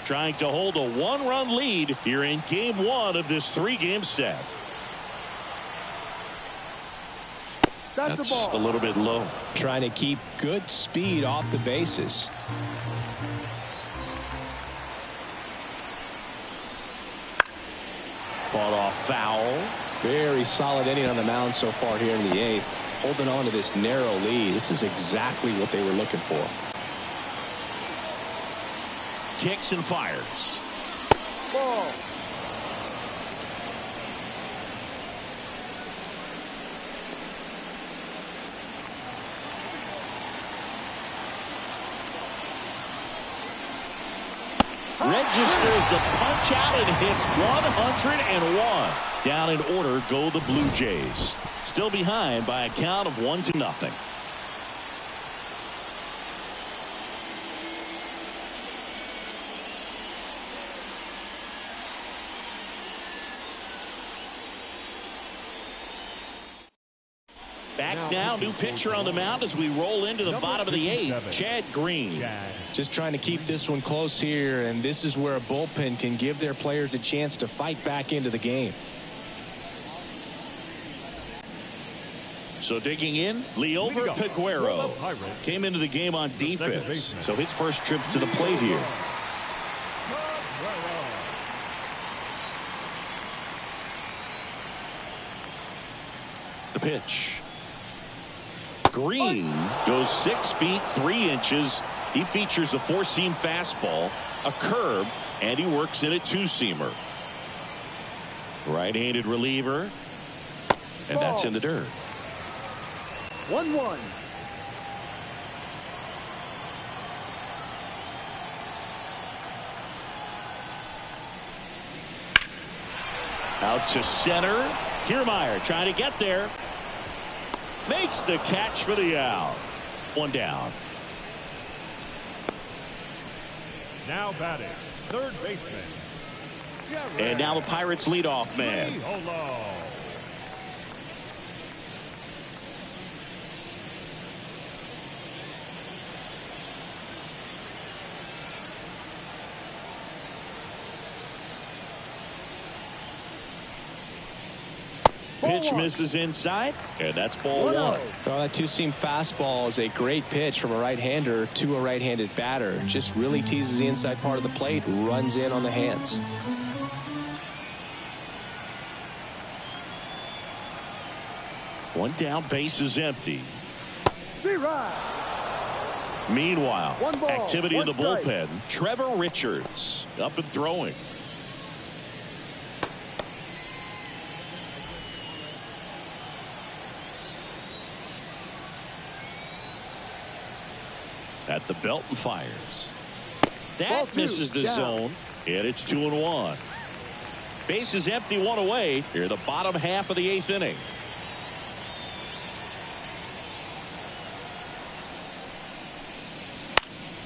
Trying to hold a 1-run lead here in game 1 of this 3-game set. That's a ball. A little bit low. Trying to keep good speed off the bases. Fought off foul. Very solid inning on the mound so far here in the 8th. Holding on to this narrow lead. This is exactly what they were looking for. Kicks and fires. Ball. Registers the punch out and hits 101. Down in order go the Blue Jays. Still behind by a count of 1-0. Back now, new pitcher on the mound as we roll into the bottom of the 8th, Chad Green. Just trying to keep this one close here, and this is where a bullpen can give their players a chance to fight back into the game. So digging in, Liover Peguero came into the game on defense. So his first trip to the plate here. The pitch. Green goes 6 feet 3 inches. He features a 4-seam fastball, a curve, and he works in a 2-seamer. Right-handed reliever, and that's in the dirt. 1-1. Out to center. Kiermaier trying to get there. Makes the catch for the out. 1 down. Now batting, third baseman. And now the Pirates leadoff man. Pitch misses inside, and that's ball 1. Well, that 2-seam fastball is a great pitch from a right-hander to a right-handed batter. Just really teases the inside part of the plate, runs in on the hands. One down, base is empty. Right. Meanwhile, Ball, activity in the strike. bullpen. Trevor Richards up and throwing. At the belt and fires. That misses the zone, and it's 2-1. Base is empty, 1 away. Here, the bottom half of the 8th inning.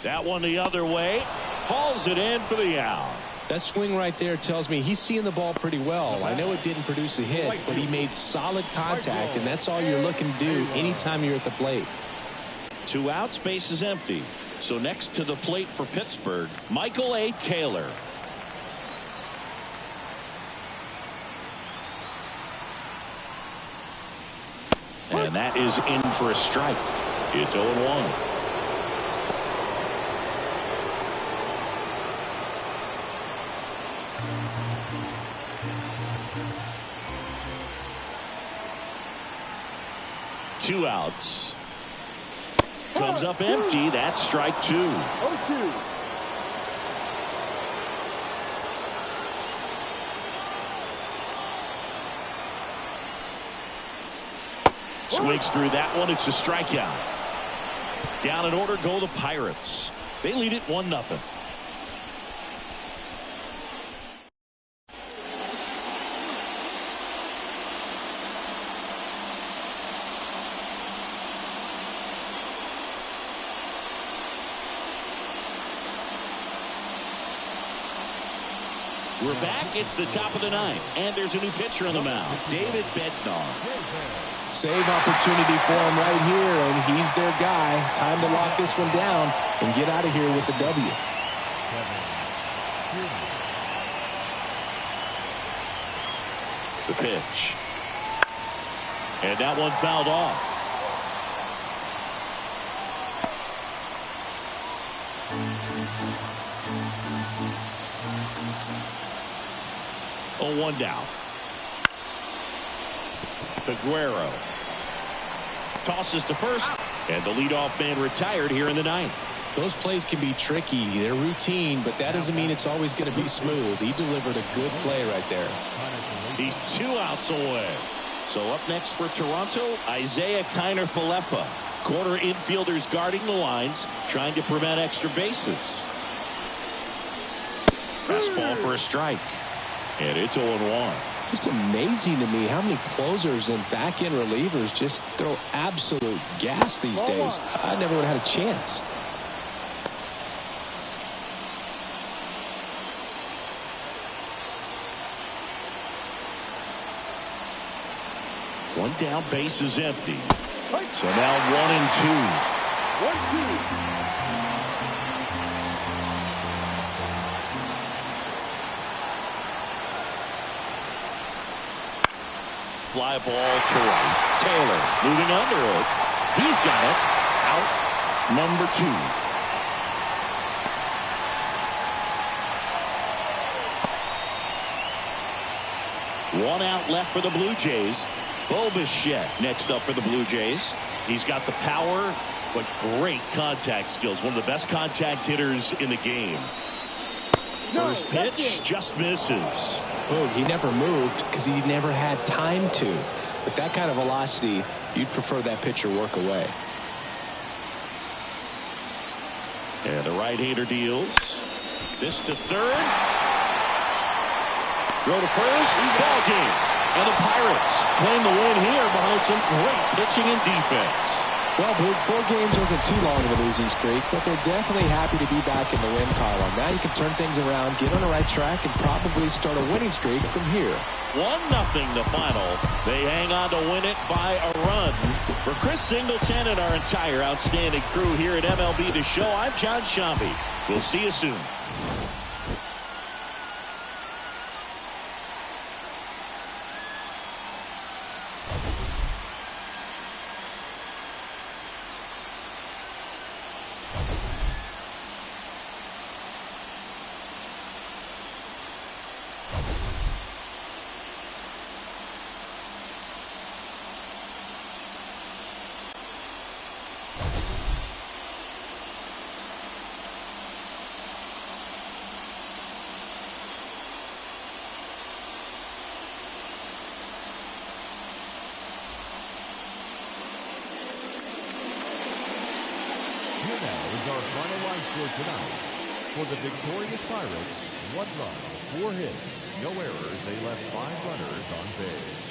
That one the other way. Hauls it in for the out. That swing right there tells me he's seeing the ball pretty well. I know it didn't produce a hit, but he made solid contact, and that's all you're looking to do anytime you're at the plate. 2 outs, base is empty. So next to the plate for Pittsburgh, Michael A. Taylor. And that is in for a strike. It's 0-1. Two outs. Comes up empty. That's strike two. 0-2. Swings through that one. It's a strikeout. Down in order go the Pirates. They lead it 1-0. We're back. It's the top of the ninth. And there's a new pitcher on the mound. David Bednar. Save opportunity for him right here, and he's their guy. Time to lock this one down and get out of here with the W. The pitch. And that one fouled off. Oh, 1 down. Aguero tosses to first, and the leadoff man retired here in the ninth. Those plays can be tricky. They're routine, but that doesn't mean it's always going to be smooth. He delivered a good play right there. He's 2 outs away. So up next for Toronto, Isaiah Kiner-Falefa. Corner infielders guarding the lines, trying to prevent extra bases. Fastball for a strike. And it's 0-1. Just amazing to me how many closers and back-end relievers just throw absolute gas these days. I never would have had a chance. One down, base is empty. So now 1-2. 1-2. Fly ball to right. Taylor moving under it. He's got it. Out number 2. 1 out left for the Blue Jays. Bo Bichette next up for the Blue Jays. He's got the power, but great contact skills. One of the best contact hitters in the game. First pitch just misses. Boog, he never moved because he never had time to. With that kind of velocity, you'd prefer that pitcher work away. And the right-hander deals. This to third. Throw to first. Ball game. And the Pirates claim the win here behind some great pitching and defense. Well, Boog, 4 games wasn't too long of a losing streak, but they're definitely happy to be back in the win column. Now you can turn things around, get on the right track, and probably start a winning streak from here. 1-0 the final. They hang on to win it by a run. For Chris Singleton and our entire outstanding crew here at MLB The Show, I'm John Shambi. We'll see you soon. Here now is our final line score tonight. For the victorious Pirates, 1 run, 4 hits, no errors. They left 5 runners on base.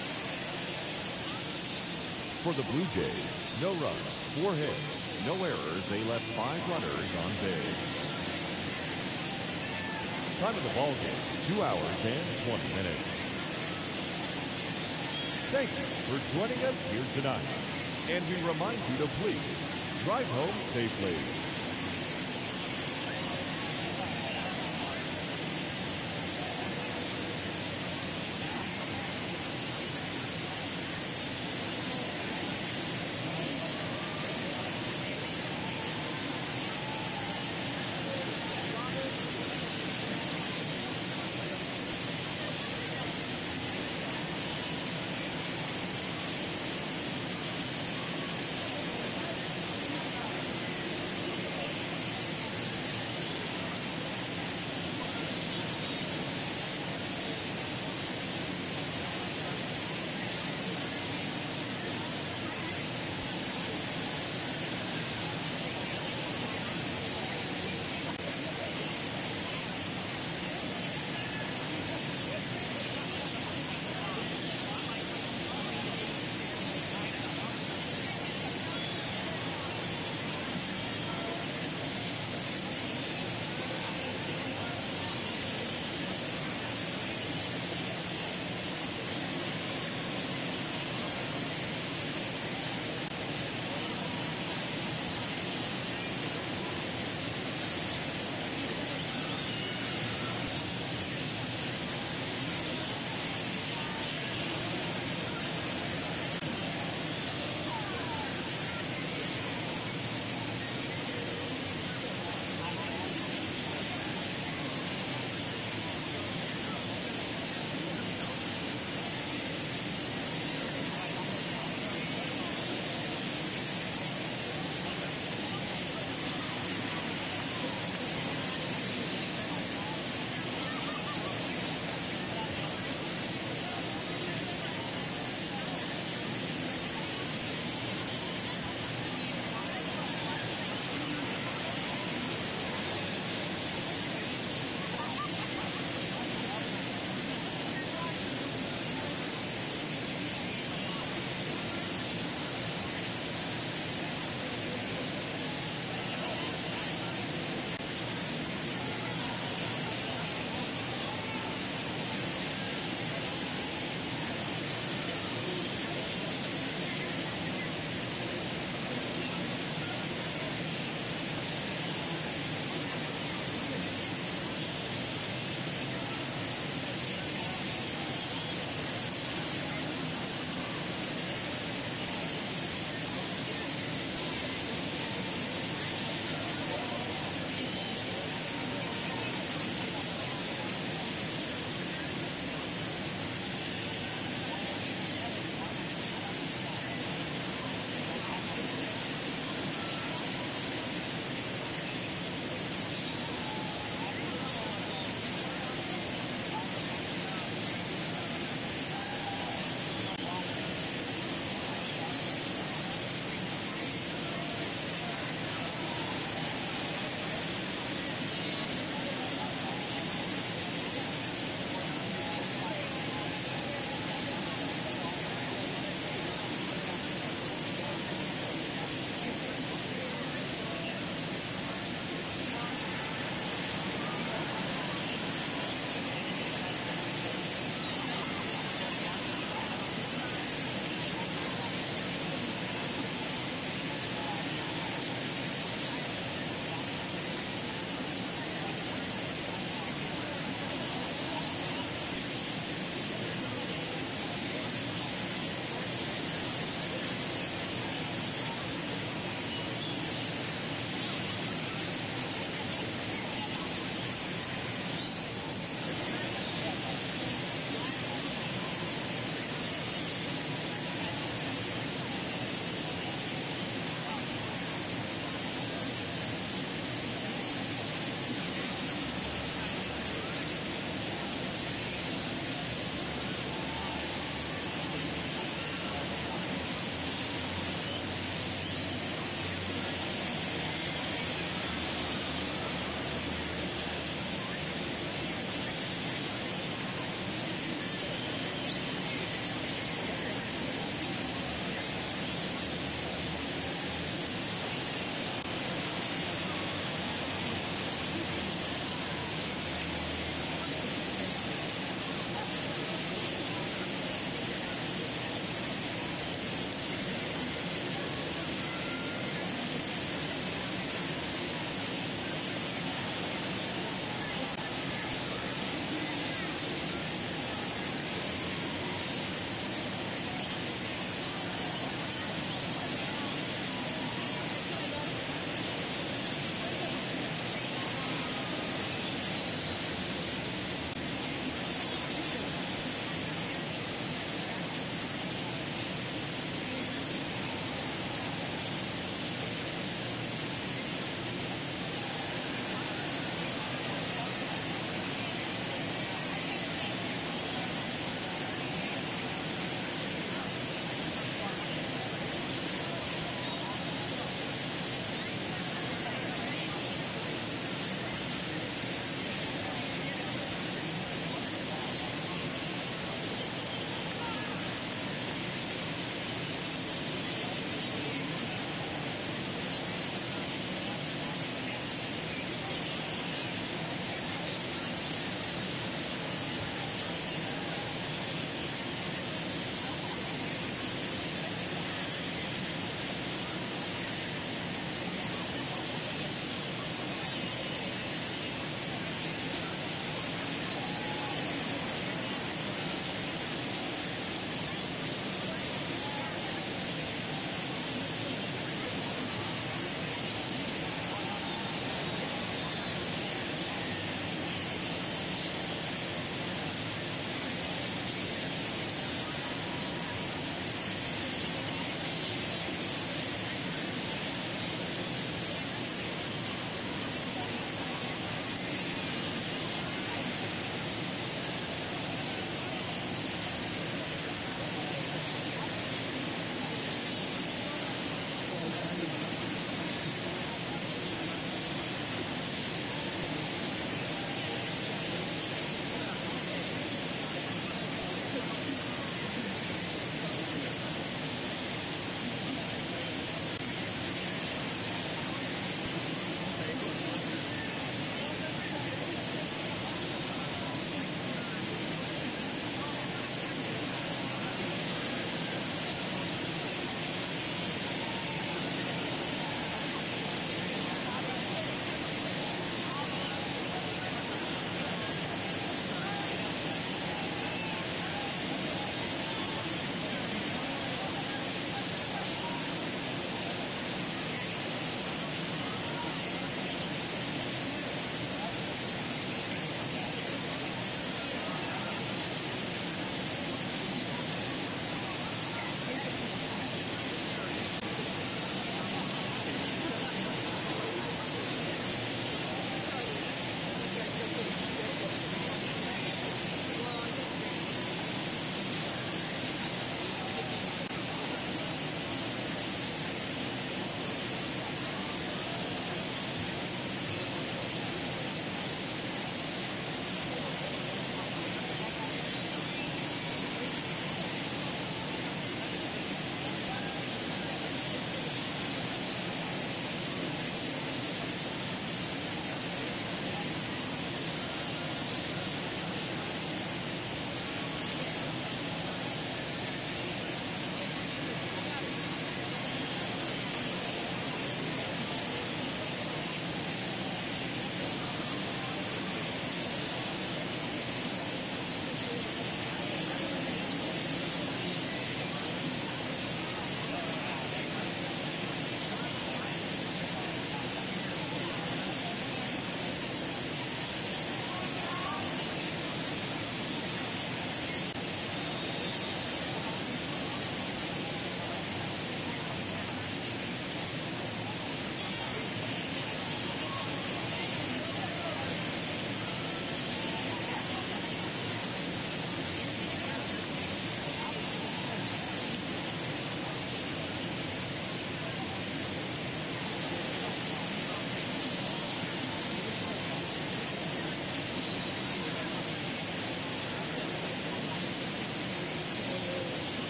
For the Blue Jays, no runs, 4 hits, no errors. They left 5 runners on base. Time of the ball game, 2 hours and 20 minutes. Thank you for joining us here tonight. And we remind you to please drive home safely.